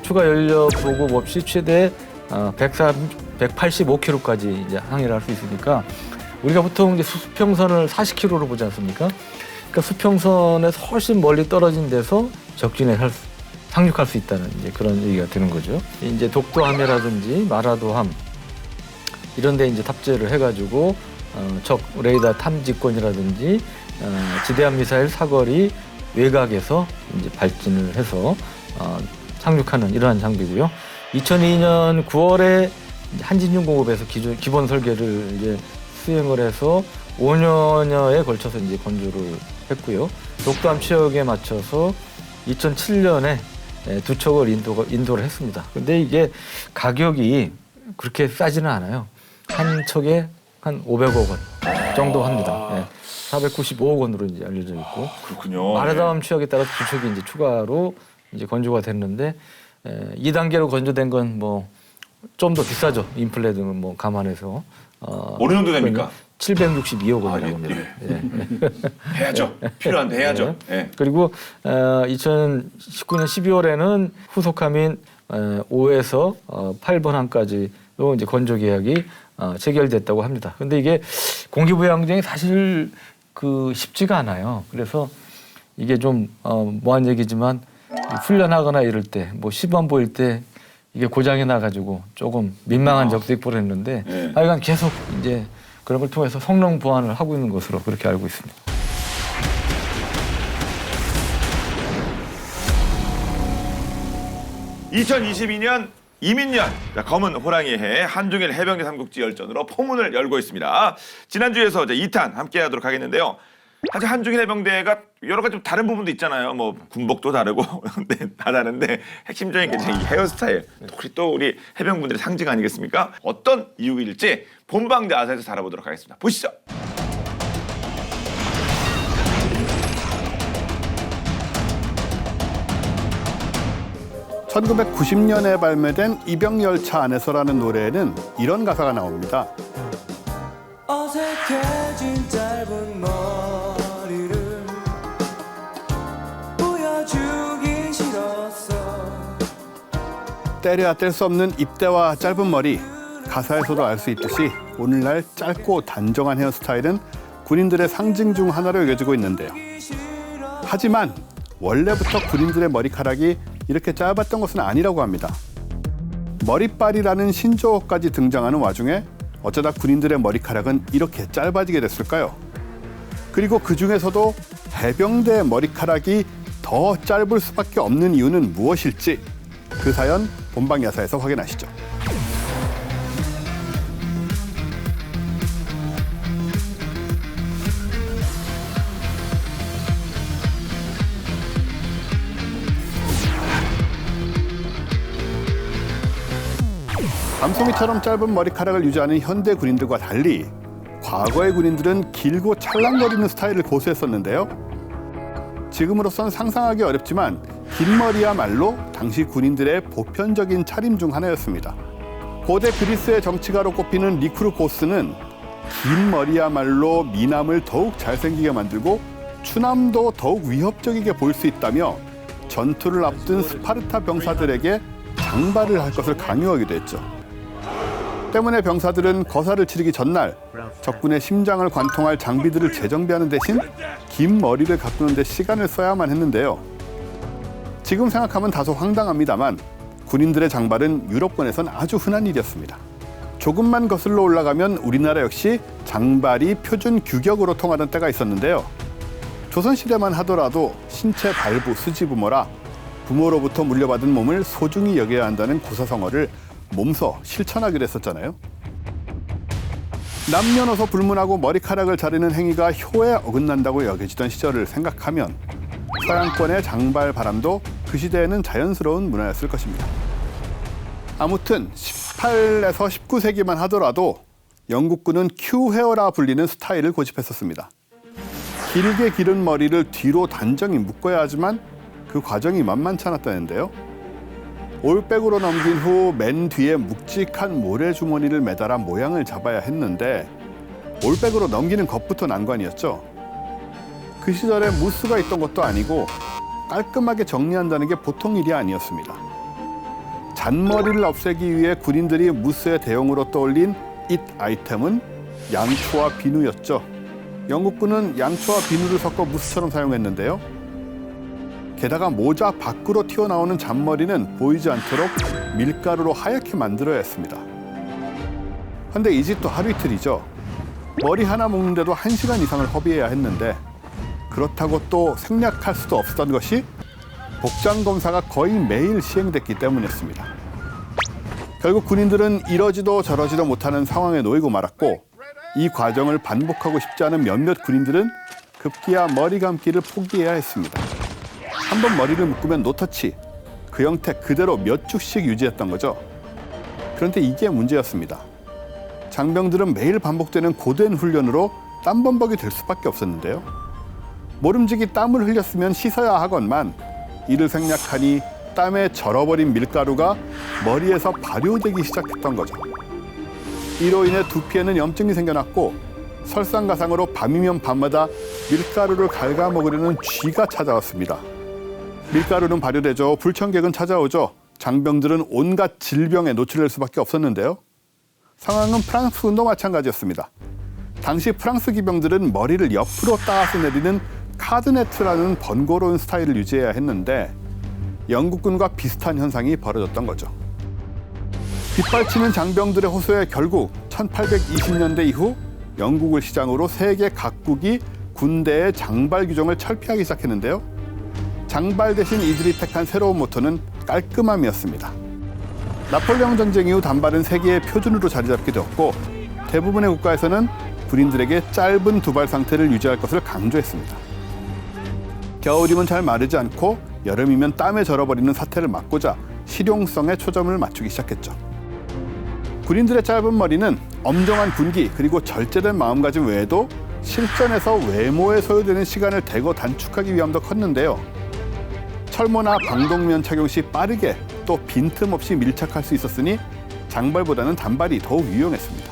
추가 연료 보급 없이 최대 185km까지 이제 항해를 할 수 있으니까 우리가 보통 이제 수평선을 40km로 보지 않습니까? 그러니까 수평선에서 훨씬 멀리 떨어진 데서 적진에 상륙할 수 있다는 이제 그런 얘기가 되는 거죠. 이제 독도함이라든지 마라도함 이런 데 이제 탑재를 해가지고 적 레이더 탐지권이라든지 지대함 미사일 사거리 외곽에서 이제 발진을 해서 상륙하는 이러한 장비고요. 2002년 9월에 한진중공업에서 기본 설계를 이제 수행을 해서 5년여에 걸쳐서 이제 건조를 했고요. 독도함 취역에 맞춰서 2007년에 두 척을 인도를 했습니다. 근데 이게 가격이 그렇게 싸지는 않아요. 한 척에 한 500억 원 정도 합니다. 예. 495억 원으로 이제 알려져 있고. 그렇군요. 마라다움 취역에 따라 두 척이 이제 추가로 이제 건조가 됐는데 2단계로 건조된 건 뭐 좀 더 비싸죠. 인플레 등을 뭐 감안해서. 어느 정도 됩니까? 762억 원이라고 예, 합니다. 예. 해야죠. 필요한데 해야죠. 예. 그리고 2019년 12월에는 후속함인 5에서 8번 함까지로 이제 건조 계약이 체결됐다고 합니다. 근데 이게 공기부양정이 사실 쉽지가 않아요. 그래서 이게 좀 뭐한 얘기지만 훈련하거나 이럴 때 뭐 시범 보일 때 이게 고장이 나가지고 조금 민망한 적도 있고 그랬는데 네. 하여간 계속 이제 그런 걸 통해서 성능 보완을 하고 있는 것으로 그렇게 알고 있습니다. (2022년) 이민년 검은 호랑이 해 한중일 해병대 삼국지 열전으로 포문을 열고 있습니다. 지난주에서 이제 2탄 함께 하도록 하겠는데요. 사실 한중일 해병대가 여러 가지 좀 다른 부분도 있잖아요. 뭐 군복도 다르고 근데 다 다른데 핵심적인 게 이 헤어스타일 또 우리 해병분들의 상징 아니겠습니까? 어떤 이유일지 본방대 아사에서 알아보도록 하겠습니다. 보시죠. (1990년에) 발매된 이병열차 안에서라는 노래에는 이런 가사가 나옵니다. 어색해진 짧은 머리를 보여주긴 싫었어. 때려야 뗄 수 없는 입대와 짧은 머리. 가사에서도 알 수 있듯이 오늘날 짧고 단정한 헤어스타일은 군인들의 상징 중 하나로 여겨지고 있는데요. 하지만 원래부터 군인들의 머리카락이 이렇게 짧았던 것은 아니라고 합니다. 머리빨이라는 신조어까지 등장하는 와중에 어쩌다 군인들의 머리카락은 이렇게 짧아지게 됐을까요? 그리고 그 중에서도 해병대의 머리카락이 더 짧을 수밖에 없는 이유는 무엇일지 그 사연 본방야사에서 확인하시죠. 밤송이처럼 짧은 머리카락을 유지하는 현대 군인들과 달리 과거의 군인들은 길고 찰랑거리는 스타일을 고수했었는데요. 지금으로선 상상하기 어렵지만 긴 머리야말로 당시 군인들의 보편적인 차림 중 하나였습니다. 고대 그리스의 정치가로 꼽히는 리크루코스는 긴 머리야말로 미남을 더욱 잘생기게 만들고 추남도 더욱 위협적이게 보일 수 있다며 전투를 앞둔 스파르타 병사들에게 장발을 할 것을 강요하기도 했죠. 때문에 병사들은 거사를 치르기 전날 적군의 심장을 관통할 장비들을 재정비하는 대신 긴 머리를 가꾸는 데 시간을 써야만 했는데요. 지금 생각하면 다소 황당합니다만 군인들의 장발은 유럽권에선 아주 흔한 일이었습니다. 조금만 거슬러 올라가면 우리나라 역시 장발이 표준 규격으로 통하던 때가 있었는데요. 조선시대만 하더라도 신체 발부, 수지부모라 부모로부터 물려받은 몸을 소중히 여겨야 한다는 고사성어를 몸소 실천하기로 했었잖아요. 남녀노소 불문하고 머리카락을 자르는 행위가 효에 어긋난다고 여겨지던 시절을 생각하면 서양권의 장발 바람도 그 시대에는 자연스러운 문화였을 것입니다. 아무튼 18에서 19세기만 하더라도 영국군은 큐헤어라 불리는 스타일을 고집했었습니다. 길게 기른 머리를 뒤로 단정히 묶어야 하지만 그 과정이 만만치 않았다는데요. 올백으로 넘긴 후 맨 뒤에 묵직한 모래주머니를 매달아 모양을 잡아야 했는데 올백으로 넘기는 것부터 난관이었죠. 그 시절에 무스가 있던 것도 아니고 깔끔하게 정리한다는 게 보통 일이 아니었습니다. 잔머리를 없애기 위해 군인들이 무스의 대용으로 떠올린 잇 아이템은 양초와 비누였죠. 영국군은 양초와 비누를 섞어 무스처럼 사용했는데요. 게다가 모자 밖으로 튀어나오는 잔머리는 보이지 않도록 밀가루로 하얗게 만들어야 했습니다. 근데 이 집도 하루 이틀이죠. 머리 하나 묶는데도 1시간 이상을 허비해야 했는데 그렇다고 또 생략할 수도 없었던 것이 복장 검사가 거의 매일 시행됐기 때문이었습니다. 결국 군인들은 이러지도 저러지도 못하는 상황에 놓이고 말았고 이 과정을 반복하고 싶지 않은 몇몇 군인들은 급기야 머리 감기를 포기해야 했습니다. 한번 머리를 묶으면 노터치, 그 형태 그대로 몇 주씩 유지했던 거죠. 그런데 이게 문제였습니다. 장병들은 매일 반복되는 고된 훈련으로 땀범벅이 될 수밖에 없었는데요. 모름지기 땀을 흘렸으면 씻어야 하건만 이를 생략하니 땀에 절어버린 밀가루가 머리에서 발효되기 시작했던 거죠. 이로 인해 두피에는 염증이 생겨났고 설상가상으로 밤이면 밤마다 밀가루를 갉아먹으려는 쥐가 찾아왔습니다. 밀가루는 발효되죠. 불청객은 찾아오죠. 장병들은 온갖 질병에 노출될 수밖에 없었는데요. 상황은 프랑스군도 마찬가지였습니다. 당시 프랑스 기병들은 머리를 옆으로 따서 내리는 카드네트라는 번거로운 스타일을 유지해야 했는데 영국군과 비슷한 현상이 벌어졌던 거죠. 빗발치는 장병들의 호소에 결국 1820년대 이후 영국을 시작으로 세계 각국이 군대의 장발 규정을 철폐하기 시작했는데요. 장발 대신 이들이 택한 새로운 모토는 깔끔함이었습니다. 나폴레옹 전쟁 이후 단발은 세계의 표준으로 자리 잡게 되었고 대부분의 국가에서는 군인들에게 짧은 두발 상태를 유지할 것을 강조했습니다. 겨울이면 잘 마르지 않고 여름이면 땀에 절어버리는 사태를 막고자 실용성에 초점을 맞추기 시작했죠. 군인들의 짧은 머리는 엄정한 군기 그리고 절제된 마음가짐 외에도 실전에서 외모에 소요되는 시간을 대거 단축하기 위함도 컸는데요. 철모나 방독면 착용 시 빠르게 또 빈틈없이 밀착할 수 있었으니 장발보다는 단발이 더욱 유용했습니다.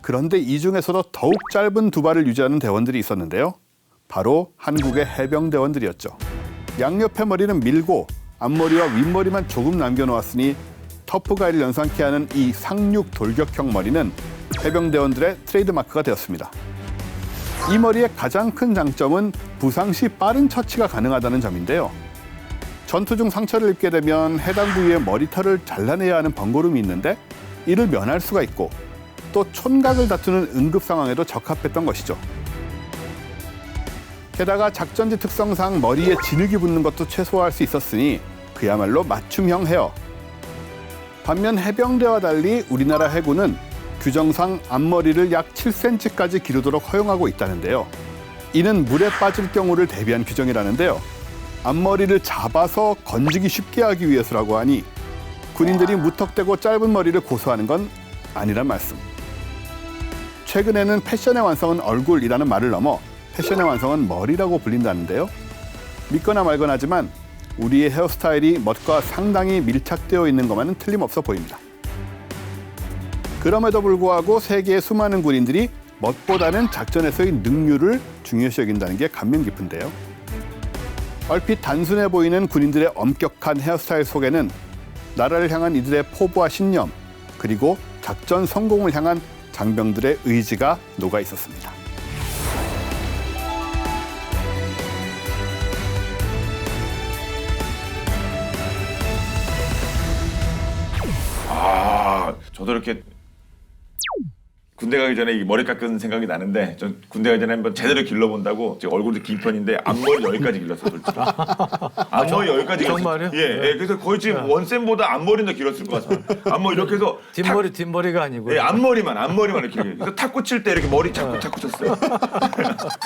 그런데 이 중에서도 더욱 짧은 두발을 유지하는 대원들이 있었는데요. 바로 한국의 해병대원들이었죠. 양옆의 머리는 밀고 앞머리와 윗머리만 조금 남겨놓았으니 터프가이를 연상케 하는 이 상륙 돌격형 머리는 해병대원들의 트레이드마크가 되었습니다. 이 머리의 가장 큰 장점은 부상 시 빠른 처치가 가능하다는 점인데요. 전투 중 상처를 입게 되면 해당 부위의 머리털을 잘라내야 하는 번거로움이 있는데 이를 면할 수가 있고 또 촌각을 다투는 응급 상황에도 적합했던 것이죠. 게다가 작전지 특성상 머리에 진흙이 붙는 것도 최소화할 수 있었으니 그야말로 맞춤형 헤어. 반면 해병대와 달리 우리나라 해군은 규정상 앞머리를 약 7cm까지 기르도록 허용하고 있다는데요. 이는 물에 빠질 경우를 대비한 규정이라는데요. 앞머리를 잡아서 건지기 쉽게 하기 위해서라고 하니 군인들이 무턱대고 짧은 머리를 고수하는 건 아니란 말씀. 최근에는 패션의 완성은 얼굴이라는 말을 넘어 패션의 완성은 머리라고 불린다는데요. 믿거나 말거나 하지만 우리의 헤어스타일이 멋과 상당히 밀착되어 있는 것만은 틀림없어 보입니다. 그럼에도 불구하고 세계의 수많은 군인들이 멋보다는 작전에서의 능률을 중요시 여긴다는 게 감명 깊은데요. 얼핏 단순해 보이는 군인들의 엄격한 헤어스타일 속에는 나라를 향한 이들의 포부와 신념, 그리고 작전 성공을 향한 장병들의 의지가 녹아 있었습니다. 저도 이렇게 군대 가기 전에 이 머리 깎은 생각이 나는데 전 군대 가기 전에 한번 제대로 길러본다고 제가 얼굴도 긴 편인데 앞머리 여기까지 길렀어요 솔직히. 앞머리 여기까지 길렀어요. 정말요? 예, 그래서 거의 지금 원쌤보다 앞머리는 더 길었을 것 같아요. 앞머리 이렇게 해서 뒷머리가 아니고. 예, 앞머리만 이렇게. 그래서 탁구 칠 때 이렇게 머리 자꾸 쳤어요.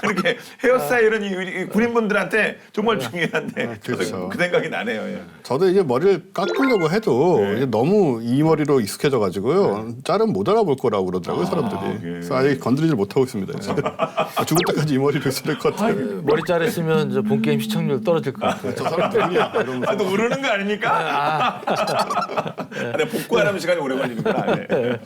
이렇게 헤어스타일은 이 군인분들한테 정말 중요한데 그렇죠. 저도 그 생각이 나네요. 예. 저도 이제 머리를 깎으려고 해도 네. 이제 너무 이 머리로 익숙해져가지고요. 자르면 못 알아볼 거라고 그러더라고요 사람들이. 예. 그래서 아예 건드리질 못하고 있습니다. 죽을 때까지 이 머리를 있어야 될 것 같아요. 머리 자르시면 저 본 게임 시청률 떨어질 것 같아요. 저 사람 때문이야. 이러면서. 아, 또 모르는 거 아닙니까? 내가 복구하려면 시간이 오래 걸리는구나. 네.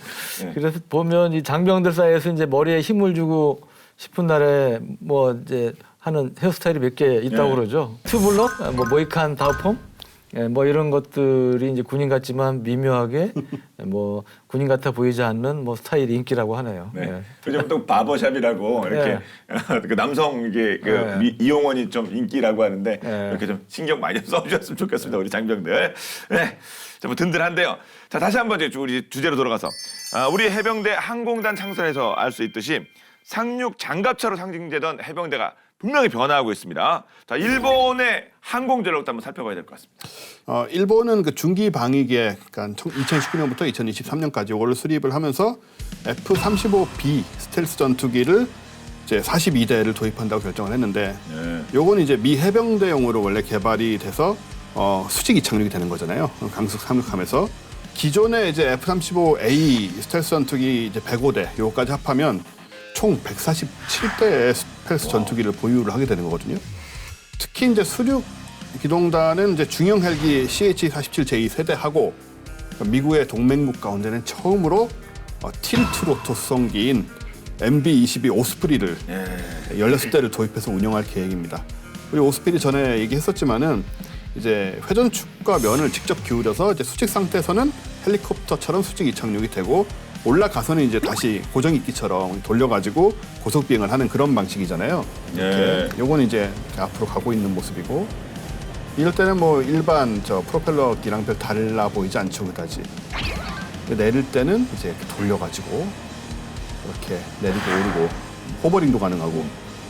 그래서 보면 이 장병들 사이에서 이제 머리에 힘을 주고 싶은 날에 뭐 이제 하는 헤어스타일이 몇 개 있다고 네. 그러죠. 투블럭, 뭐 모이칸 다우펌, 예, 뭐 이런 것들이 이제 군인 같지만 미묘하게 뭐 군인 같아 보이지 않는 뭐 스타일이 인기라고 하네요. 네. 예. 요즘 또 바버샵이라고 이렇게 그 남성 이게 그 네. 이용원이 좀 인기라고 하는데 네. 이렇게 좀 신경 많이 써주셨으면 좋겠습니다 우리 장병들. 네, 좀 든든한데요. 자 다시 한번 이제 우리 주제로 돌아가서 우리 해병대 항공단 창설에서 알 수 있듯이 상륙 장갑차로 상징되던 해병대가 분명히 변화하고 있습니다. 자 일본의 항공 전력도 한번 살펴봐야 될 것 같습니다. 일본은 그 중기 방위계, 그러니까 2019년부터 2023년까지 이걸로 수립을 하면서 F-35B 스텔스 전투기를 이제 42대를 도입한다고 결정을 했는데, 네. 요건 이제 미 해병대용으로 원래 개발이 돼서 수직 이착륙이 되는 거잖아요. 강속 상륙하면서 기존의 이제 F-35A 스텔스 전투기 이제 105대 요거까지 합하면 총 147대의 스텔스 전투기를 보유를 하게 되는 거거든요. 특히 이제 수륙 기동단은 이제 중형 헬기 CH-47J 세대하고 미국의 동맹국 가운데는 처음으로 틸트 로토 수송기인 MB-22 오스프리를 16대를 도입해서 운영할 계획입니다. 그리고 오스프리 전에 얘기했었지만은 이제 회전축과 면을 직접 기울여서 이제 수직 상태에서는 헬리콥터처럼 수직 이착륙이 되고 올라가서는 이제 다시 고정익기처럼 돌려가지고 고속 비행을 하는 그런 방식이잖아요. 예. 요건 이제 앞으로 가고 있는 모습이고 이럴 때는 뭐 일반 저 프로펠러기랑 별 달라 보이지 않죠, 그다지. 내릴 때는 이제 이렇게 돌려가지고 이렇게 내리고 오르고 호버링도 가능하고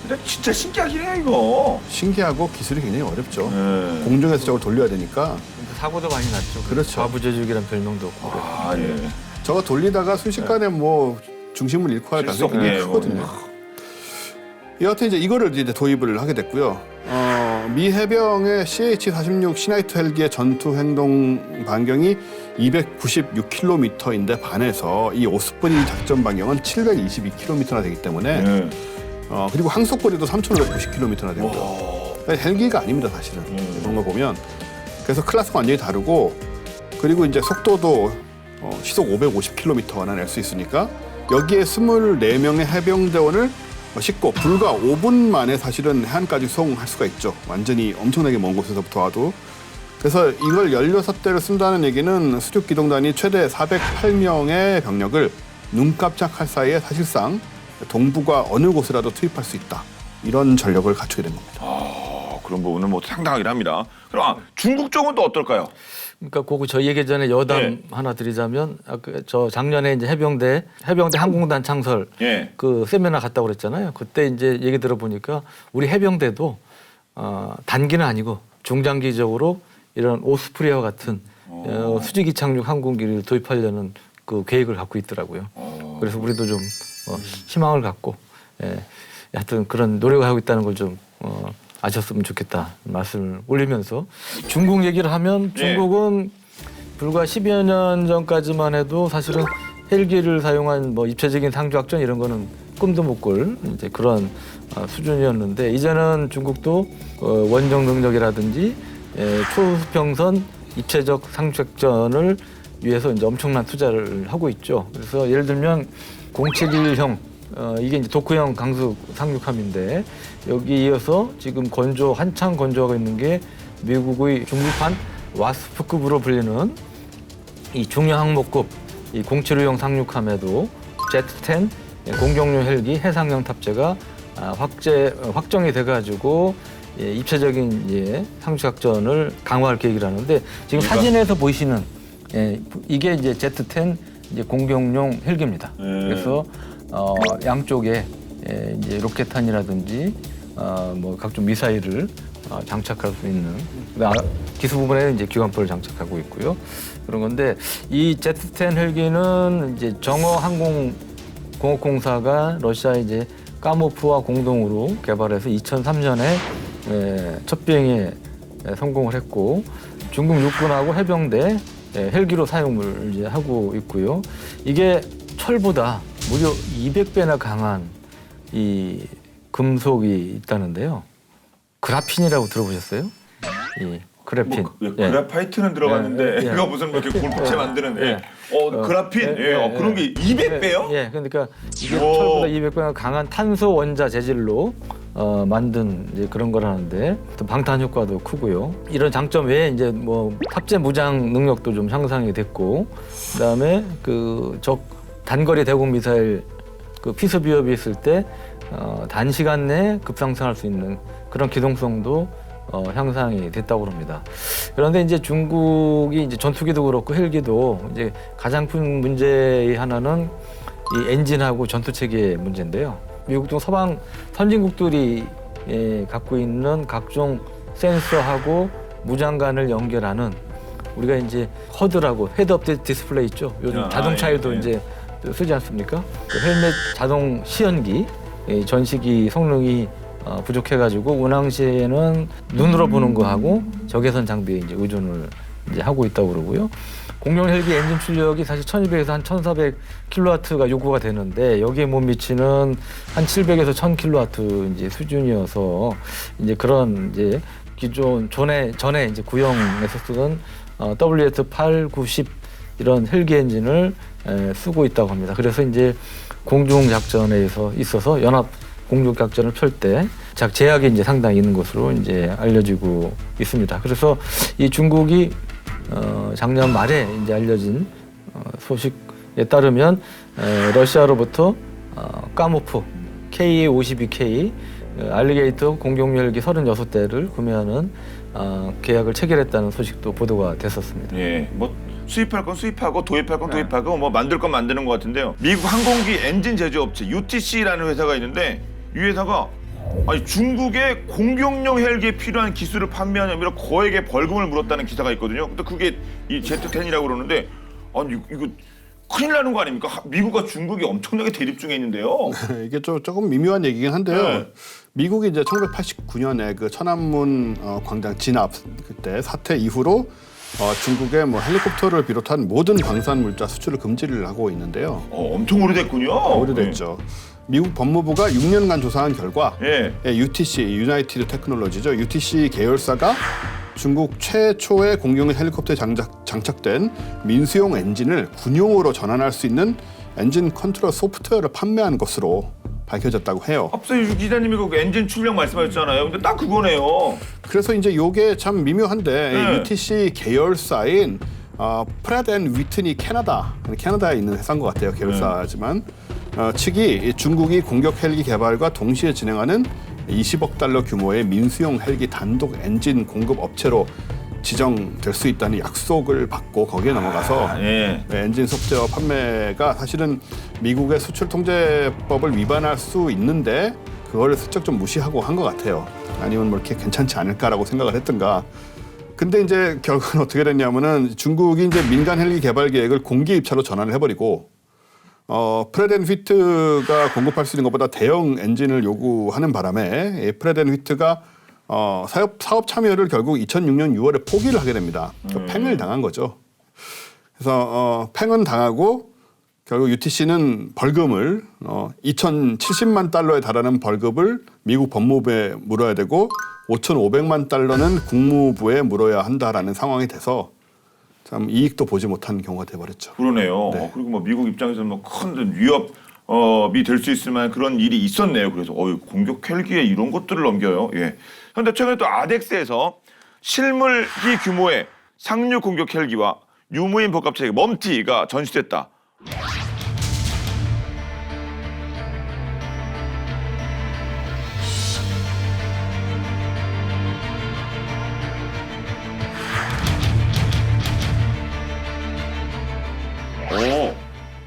근데 진짜 신기하긴 해요 이거. 신기하고 기술이 굉장히 어렵죠. 네. 공중에서 저걸 돌려야 되니까 사고도 많이 났죠. 그렇죠. 과부제죽이라는 별명도 없고. 아 예. 저거 돌리다가 순식간에 뭐 중심을 잃고 할 가능성이 굉장히 실속, 크거든요. 여하튼 이제 이거를 이제 도입을 하게 됐고요. 미 해병의 CH-46 시나이트 헬기의 전투 행동 반경이 296km인데 반해서 이 오스프리 작전 반경은 722km나 되기 때문에 네. 그리고 항속거리도 3,590km나 됩니다. 헬기가 아닙니다, 사실은. 그런 거 보면. 그래서 클래스가 완전히 다르고 그리고 이제 속도도 시속 550km나 낼 수 있으니까 여기에 24명의 해병대원을 싣고 불과 5분 만에 사실은 해안까지 수송할 수가 있죠. 완전히 엄청나게 먼 곳에서부터 와도. 그래서 이걸 16대를 쓴다는 얘기는 수륙기동단이 최대 408명의 병력을 눈 깜짝할 사이에 사실상 동북아 어느 곳이라도 투입할 수 있다. 이런 전력을 갖추게 된 겁니다. 그런 부분은 뭐 상당하긴 합니다. 그럼 중국 쪽은 또 어떨까요? 그러니까 그거 저 얘기 전에 여담 예. 하나 드리자면 저 작년에 이제 해병대 항공단 창설 예. 그 세미나 갔다고 그랬잖아요. 그때 이제 얘기 들어보니까 우리 해병대도 단기는 아니고 중장기적으로 이런 오스프리와 같은 수직 이착륙 항공기를 도입하려는 그 계획을 갖고 있더라고요. 그래서 우리도 좀 희망을 갖고 하여튼 그런 노력을 하고 있다는 걸 좀 아셨으면 좋겠다 말씀을 올리면서 중국 얘기를 하면 중국은 불과 10여 년 전까지만 해도 사실은 헬기를 사용한 뭐 입체적인 상주작전 이런 거는 꿈도 못 꿀 이제 그런 수준이었는데 이제는 중국도 원정 능력이라든지 초수평선 입체적 상주작전을 위해서 이제 엄청난 투자를 하고 있죠. 그래서 예를 들면 071형 이게 이제 도크형 강수 상륙함인데 여기 이어서 지금 한창 건조하고 있는 게 미국의 중국판 와스프급으로 불리는 이 중형 항목급 이 075형 상륙함에도 Z-10 공격용 헬기 해상형 탑재가 확정이 돼가지고 입체적인 상륙작전을 강화할 계획이라는데 지금 사진에서 보이시는 이게 이제 Z-10 이제 공격용 헬기입니다. 그래서 양쪽에 이제 로켓탄이라든지 뭐 각종 미사일을 장착할 수 있는 기수 부분에 이제 기관포를 장착하고 있고요. 그런 건데 이 Z-10 헬기는 이제 정어항공공업공사가 러시아 이제 까모프와 공동으로 개발해서 2003년에 첫 비행에 성공을 했고 중국 육군하고 해병대 헬기로 사용을 이제 하고 있고요. 이게 철보다 무려 200배나 강한 이 금속이 있다는데요. 그라핀이라고 들어보셨어요? 이 그래핀. 그래파이트는 들어갔는데 이거 무슨 뭐 이렇게 골프채 만드는 그라핀 그런 게 200배요? 예, 그러니까 이게 철보다 200배가 강한 탄소 원자 재질로 만든 이제 그런 거라는데 또 방탄 효과도 크고요. 이런 장점 외에 이제 뭐 탑재 무장 능력도 좀 향상이 됐고, 그다음에 그 적 단거리 대공 미사일 그 피습 위협이 있을 때 단시간 내에 급상승할 수 있는 그런 기동성도 향상이 됐다고 합니다. 그런데 이제 중국이 이제 전투기도 그렇고 헬기도 이제 가장 큰 문제의 하나는 이 엔진하고 전투 체계의 문제인데요. 미국 등 서방 선진국들이 갖고 있는 각종 센서하고 무장관을 연결하는 우리가 이제 허드라고 헤드업 디스플레이 있죠. 요즘 자동차에도 이제 쓰지 않습니까? 그 헬멧 자동 시연기 전시기 성능이 부족해가지고 운항 시에는 눈으로 보는 거하고 적외선 장비에 이제 의존을 이제 하고 있다고 그러고요. 공룡 헬기 엔진 출력이 사실 1200에서 한 1400kW가 요구가 되는데 여기에 못 미치는 한 700에서 1000kW 이제 수준이어서 이제 그런 이제 기존 전에 이제 구형에서 쓰던 WS8, 90 이런 헬기 엔진을 쓰고 있다고 합니다. 그래서 이제 공중 작전에 있어서 연합 공중 작전을 펼 때 제약이 이제 상당히 있는 것으로 이제 알려지고 있습니다. 그래서 이 중국이 작년 말에 이제 알려진 소식에 따르면 러시아로부터 까모프 KA-52K 알리게이터 공격용 헬기 36대를 구매하는 계약을 체결했다는 소식도 보도가 됐었습니다. 예, 뭐 수입할 건 수입하고 도입할 건 도입하고 뭐 만들 건 만드는 것 같은데요. 미국 항공기 엔진 제조업체 UTC라는 회사가 있는데 이 회사가 중국의 공격용 헬기에 필요한 기술을 판매하는 의미로 거액의 벌금을 물었다는 기사가 있거든요. 근데 그게 이 Z-10이라고 그러는데 아니 이거 큰일 나는 거 아닙니까? 미국과 중국이 엄청나게 대립 중에 있는데요. 이게 조금 미묘한 얘기긴 한데요. 네. 미국이 이제 1989년에 그 천안문 광장 진압 그때 사태 이후로 중국의 뭐 헬리콥터를 비롯한 모든 방산 물자 수출을 금지를 하고 있는데요. 엄청 오래됐군요. 오래됐죠. 미국 법무부가 6년간 조사한 결과 UTC, 유나이티드 테크놀로지죠. UTC 계열사가 중국 최초의 공룡 헬리콥터에 장착된 민수용 엔진을 군용으로 전환할 수 있는 엔진 컨트롤 소프트웨어를 판매한 것으로 밝혀졌다고 해요. 앞서 유 기자님이 그 엔진 출력 말씀하셨잖아요. 근데 딱 그거네요. 그래서 이제 이게 참 미묘한데 UTC 계열사인 프렛 앤 위트니 캐나다에 있는 회사인 것 같아요. 계열사지만 측이 중국이 공격 헬기 개발과 동시에 진행하는 20억 달러 규모의 민수용 헬기 단독 엔진 공급 업체로 지정될 수 있다는 약속을 받고 거기에 넘어가서 엔진 소프트웨어 판매가 사실은 미국의 수출 통제법을 위반할 수 있는데 그거를 슬쩍 좀 무시하고 한 것 같아요. 아니면 뭐 이렇게 괜찮지 않을까라고 생각을 했던가. 근데 이제 결국은 어떻게 됐냐면은 중국이 이제 민간 헬기 개발 계획을 공기 입찰로 전환을 해버리고 프렛 앤 휘트가 공급할 수 있는 것보다 대형 엔진을 요구하는 바람에 프렛 앤 휘트가 사업 참여를 결국 2006년 6월에 포기를 하게 됩니다. 팽을 당한 거죠. 그래서 팽은 당하고 결국 UTC는 벌금을 2,070만 달러에 달하는 벌금을 미국 법무부에 물어야 되고 5,500만 달러는 국무부에 물어야 한다라는 상황이 돼서 참 이익도 보지 못한 경우가 돼버렸죠. 그러네요. 네. 그리고 뭐 미국 입장에서는 뭐 큰 위협이 될 수 있을 만한 그런 일이 있었네요. 그래서 공격 헬기에 이런 것들을 넘겨요. 예. 그런데 최근에 또 아덱스에서 실물기 규모의 상륙 공격 헬기와 유무인 복합체계 멈티가 전시됐다.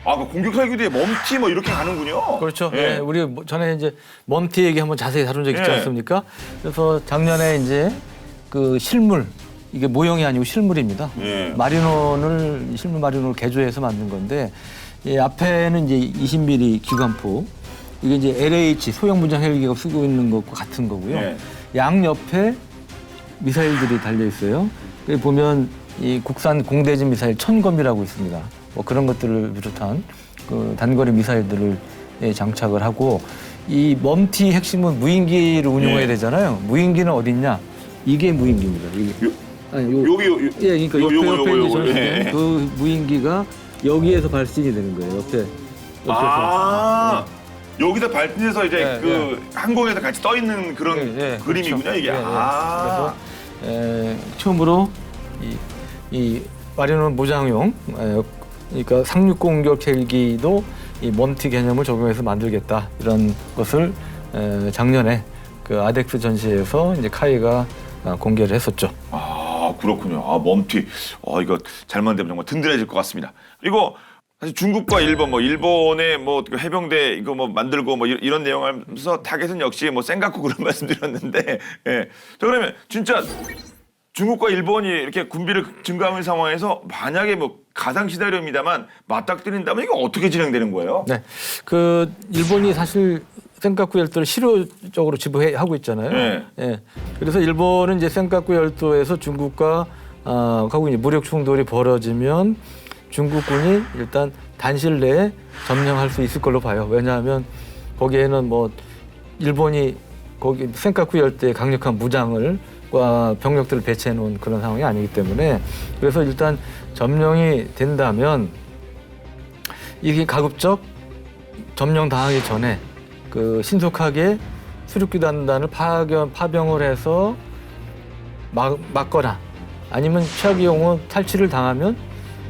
아, 그 공격 살기도에 멈티 뭐 이렇게 가는군요. 그렇죠. 예. 예, 우리 전에 이제 멈티 얘기 한번 자세히 다룬 적 있지 예. 않습니까? 그래서 작년에 이제 그 실물 이게 모형이 아니고 실물입니다. 예. 실물 마리노를 개조해서 만든 건데 이 앞에는 이제 20mm 기관포 이게 이제 LH 소형 분장 헬기가 쓰고 있는 것과 같은 거고요. 예. 양 옆에 미사일들이 달려 있어요. 여기 보면 이 국산 공대진 미사일 천검이라고 있습니다. 뭐 그런 것들을 비롯한 그 단거리 미사일들을 장착을 하고 이 멈티 핵심은 무인기를 운용해야 예. 되잖아요. 무인기는 어디 있냐? 이게 무인기입니다. 이게. 아니, 여기 예, 그러니까 요거, 옆에 요거, 이제 요거. 저렇게 그 무인기가 여기에서 발진이 되는 거예요. 옆에서. 아, 여기다 발진해서 이제 예, 그 항공에서 같이 떠 있는 그런 그림이군요, 그렇죠. 이게. 아. 그래서 처음으로 이 마리노 무장용, 그러니까 상륙 공격 헬기도 이 멈티 개념을 적용해서 만들겠다 이런 것을 작년에 그 아덱스 전시회에서 이제 카이가 공개를 했었죠. 아, 그렇군요. 아, 멈티. 이거 잘 만들면 정말 든든해질 것 같습니다. 그리고 사실 중국과 일본, 뭐 일본의 뭐 해병대 이거 뭐 만들고 뭐 이런 내용하면서 타겟은 역시 뭐 센가쿠 그런 말씀드렸는데, 예. 자, 그러면 진짜 중국과 일본이 이렇게 군비를 증가하는 상황에서 만약에 뭐 가상 시나리오입니다만 맞닥뜨린다면 이거 어떻게 진행되는 거예요? 네, 그 일본이 사실 센카쿠 열도를 실효적으로 지배하고 있잖아요. 네. 예. 그래서 일본은 이제 센카쿠 열도에서 중국과 하고 이제 무력 충돌이 벌어지면 중국군이 일단 단실 내에 점령할 수 있을 걸로 봐요. 왜냐하면 거기에는 뭐 일본이 거기 센카쿠 열대에 강력한 무장을 과 병력들을 배치해 놓은 그런 상황이 아니기 때문에 그래서 일단 점령이 된다면 이게 가급적 점령 당하기 전에 그 신속하게 수륙기단단을 파병을 해서 막거나 아니면 최악의 경우 탈취를 당하면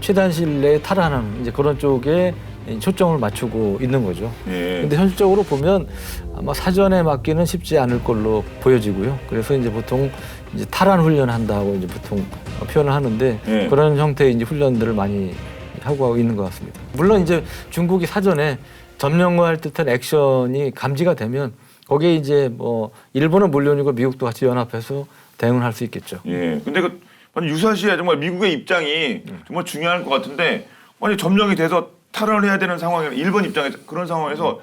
최단실 내에 탈환하는 이제 그런 쪽에 초점을 맞추고 있는 거죠. 예. 근데 현실적으로 보면 아마 사전에 막기는 쉽지 않을 걸로 보여지고요. 그래서 이제 보통 이제 탈환 훈련한다고 이제 보통 표현을 하는데 예. 그런 형태의 이제 훈련들을 많이 하고 있는 것 같습니다. 물론 이제 중국이 사전에 점령할 듯한 액션이 감지가 되면 거기에 이제 뭐 일본은 물론이고 미국도 같이 연합해서 대응을 할 수 있겠죠. 예. 근데 그 유사시에 정말 미국의 입장이 정말 중요할 것 같은데 만약 점령이 돼서 탈환을 해야 되는 상황에 일본 입장에서 그런 상황에서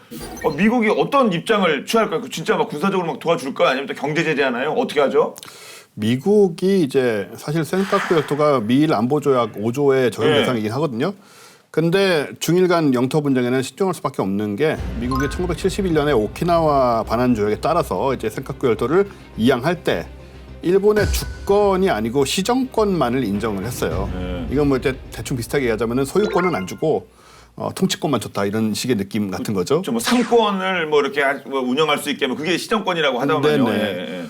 미국이 어떤 입장을 취할까요? 진짜 막 군사적으로 막 도와줄까 아니면 또 경제 제재하나요? 어떻게 하죠? 미국이 이제 사실 센카쿠 열도가 미일 안보조약 5조의 적용 네. 대상이긴 하거든요. 근데 중일 간 영토 분쟁에는 신중할 수밖에 없는 게 미국이 1971년에 오키나와 반환 조약에 따라서 이제 센카쿠 열도를 이양할 때 일본의 주권이 아니고 시정권만을 인정을 했어요. 네. 이건 뭐 이제 대충 비슷하게 얘기하자면은 소유권은 안 주고 통치권만 줬다 이런 식의 느낌 같은 거죠. 좀 뭐 상권을 뭐 이렇게 뭐 운영할 수 있게 하면 그게 시정권이라고 하다만요. 네네. 예.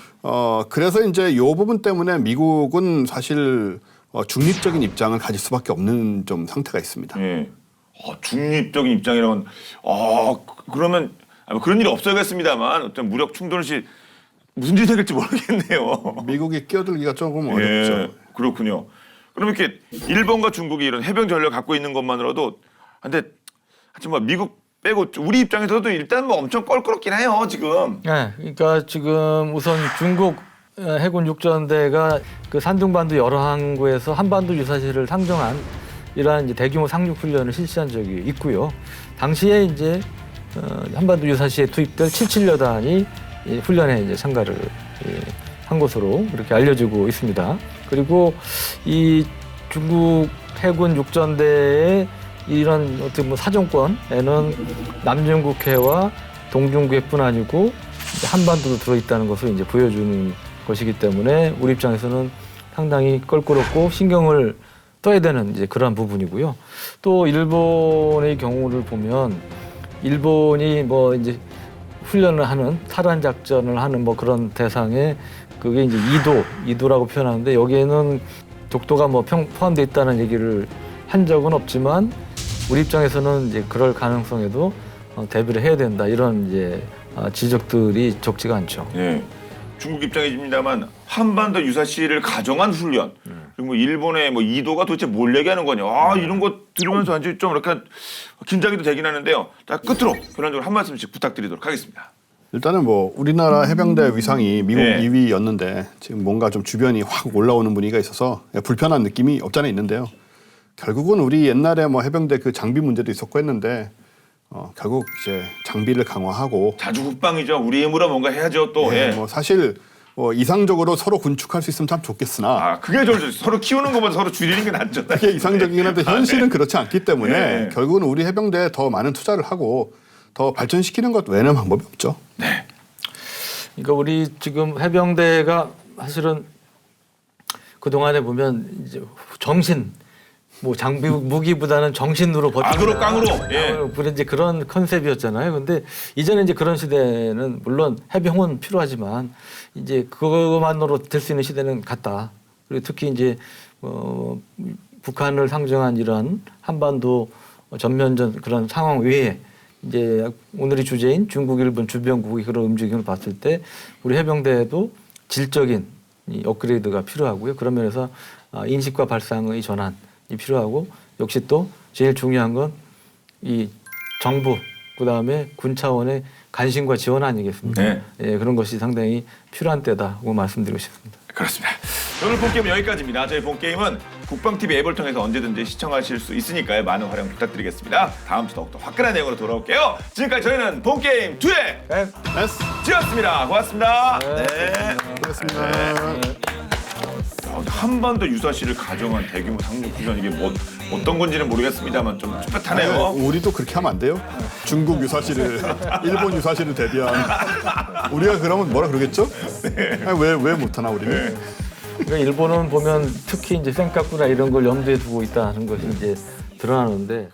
그래서 이제 이 부분 때문에 미국은 사실 중립적인 입장을 가질 수밖에 없는 좀 상태가 있습니다. 예. 중립적인 입장이라면 그러면 그런 일이 없어야겠습니다만 어떤 무력 충돌 시 무슨 일이 될지 모르겠네요. 미국이 끼어들기가 조금 어렵죠. 예, 그렇군요. 그럼 이렇게 일본과 중국이 이런 해병 전력을 갖고 있는 것만으로도 근데 하여튼 미국 빼고 우리 입장에서도 일단 뭐 엄청 껄끄럽긴 해요 지금. 네, 그러니까 지금 우선 중국 해군 육전대가 그 산둥반도 여러 항구에서 한반도 유사시를 상정한 이러한 이제 대규모 상륙 훈련을 실시한 적이 있고요. 당시에 이제 한반도 유사시에 투입될 77여단이 이 훈련에 이제 참가를 한 것으로 그렇게 알려지고 있습니다. 그리고 이 중국 해군 육전대의 이런 어떻게 뭐 사정권에는 남중국해와 동중국해뿐 아니고 한반도도 들어있다는 것을 이제 보여주는 것이기 때문에 우리 입장에서는 상당히 껄끄럽고 신경을 떠야 되는 이제 그러한 부분이고요. 또 일본의 경우를 보면 일본이 뭐 이제 훈련을 하는 탈환 작전을 하는 뭐 그런 대상에 그게 이제 2도라고 표현하는데 여기에는 독도가 뭐 포함되어 있다는 얘기를 한 적은 없지만 우리 입장에서는 이제 그럴 가능성에도 대비를 해야 된다 이런 이제 지적들이 적지가 않죠. 예. 중국 입장입니다만 한반도 유사시를 가정한 훈련. 그리고 뭐 일본의 뭐 이도가 도대체 뭘 얘기하는 거냐. 아, 이런 거 들으면서 완전히 좀 약간 긴장이 되긴 하는데요. 자, 끝으로 결론적으로 한 말씀씩 부탁드리도록 하겠습니다. 일단은 뭐 우리나라 해병대 위상이 미국 네. 2위였는데 지금 뭔가 좀 주변이 확 올라오는 분위기가 있어서 불편한 느낌이 없잖아 있는데요. 결국은 우리 옛날에 뭐 해병대 그 장비 문제도 있었고 했는데 결국 이제 장비를 강화하고 자주 국방이죠. 우리 힘으로 뭔가 해야죠. 또. 예. 뭐 사실 뭐 이상적으로 서로 군축할 수 있으면 참 좋겠으나 아, 그게 좋죠. 서로 키우는 것보다 서로 줄이는 게 낫죠. 그게 이상적이긴 한데 현실은 그렇지 않기 때문에 네. 결국은 우리 해병대에 더 많은 투자를 하고 더 발전시키는 것 외에는 방법이 없죠. 네. 그러니까 우리 지금 해병대가 사실은 그 동안에 보면 이제 정신 뭐 장비 무기보다는 정신으로 버티자. 악으로 깡으로. 예. 그런 이제 그런 컨셉이었잖아요. 근데 이제는 이제 그런 시대는 물론 해병은 필요하지만 이제 그것만으로 될 수 있는 시대는 갔다. 그리고 특히 이제 북한을 상징한 이런 한반도 전면전 그런 상황 외에 이제 오늘의 주제인 중국, 일본 주변국의 그런 움직임을 봤을 때 우리 해병대에도 질적인 이 업그레이드가 필요하고요. 그런 면에서 인식과 발상의 전환이 필요하고 역시 또 제일 중요한 건 이 정부 그다음에 군 차원의 관심과 지원 아니겠습니까? 네. 예, 그런 것이 상당히 필요한 때다고 말씀드리고 싶습니다. 그렇습니다. 오늘 본게임 여기까지입니다. 저희 본게임은 국방TV 앱을 통해서 언제든지 시청하실 수 있으니까요. 많은 활용 부탁드리겠습니다. 다음 주 더욱더 화끈한 내용으로 돌아올게요. 지금까지 저희는 본게임 2의 됐어. 지였습니다. 고맙습니다. 네. 고맙습니다. 한반도 유사시를 가정한 대규모 상륙훈련 이게 뭐 어떤 건지는 모르겠습니다만 좀 쭈뼛하네요. 우리도 그렇게 하면 안 돼요? 중국 유사시를 일본 유사시를 대비한 우리가 그러면 뭐라 그러겠죠? 왜 못하나 우리는? 그러니까 일본은 보면 특히 이제 센카쿠나 이런 걸 염두에 두고 있다는 것이 이제 드러나는데.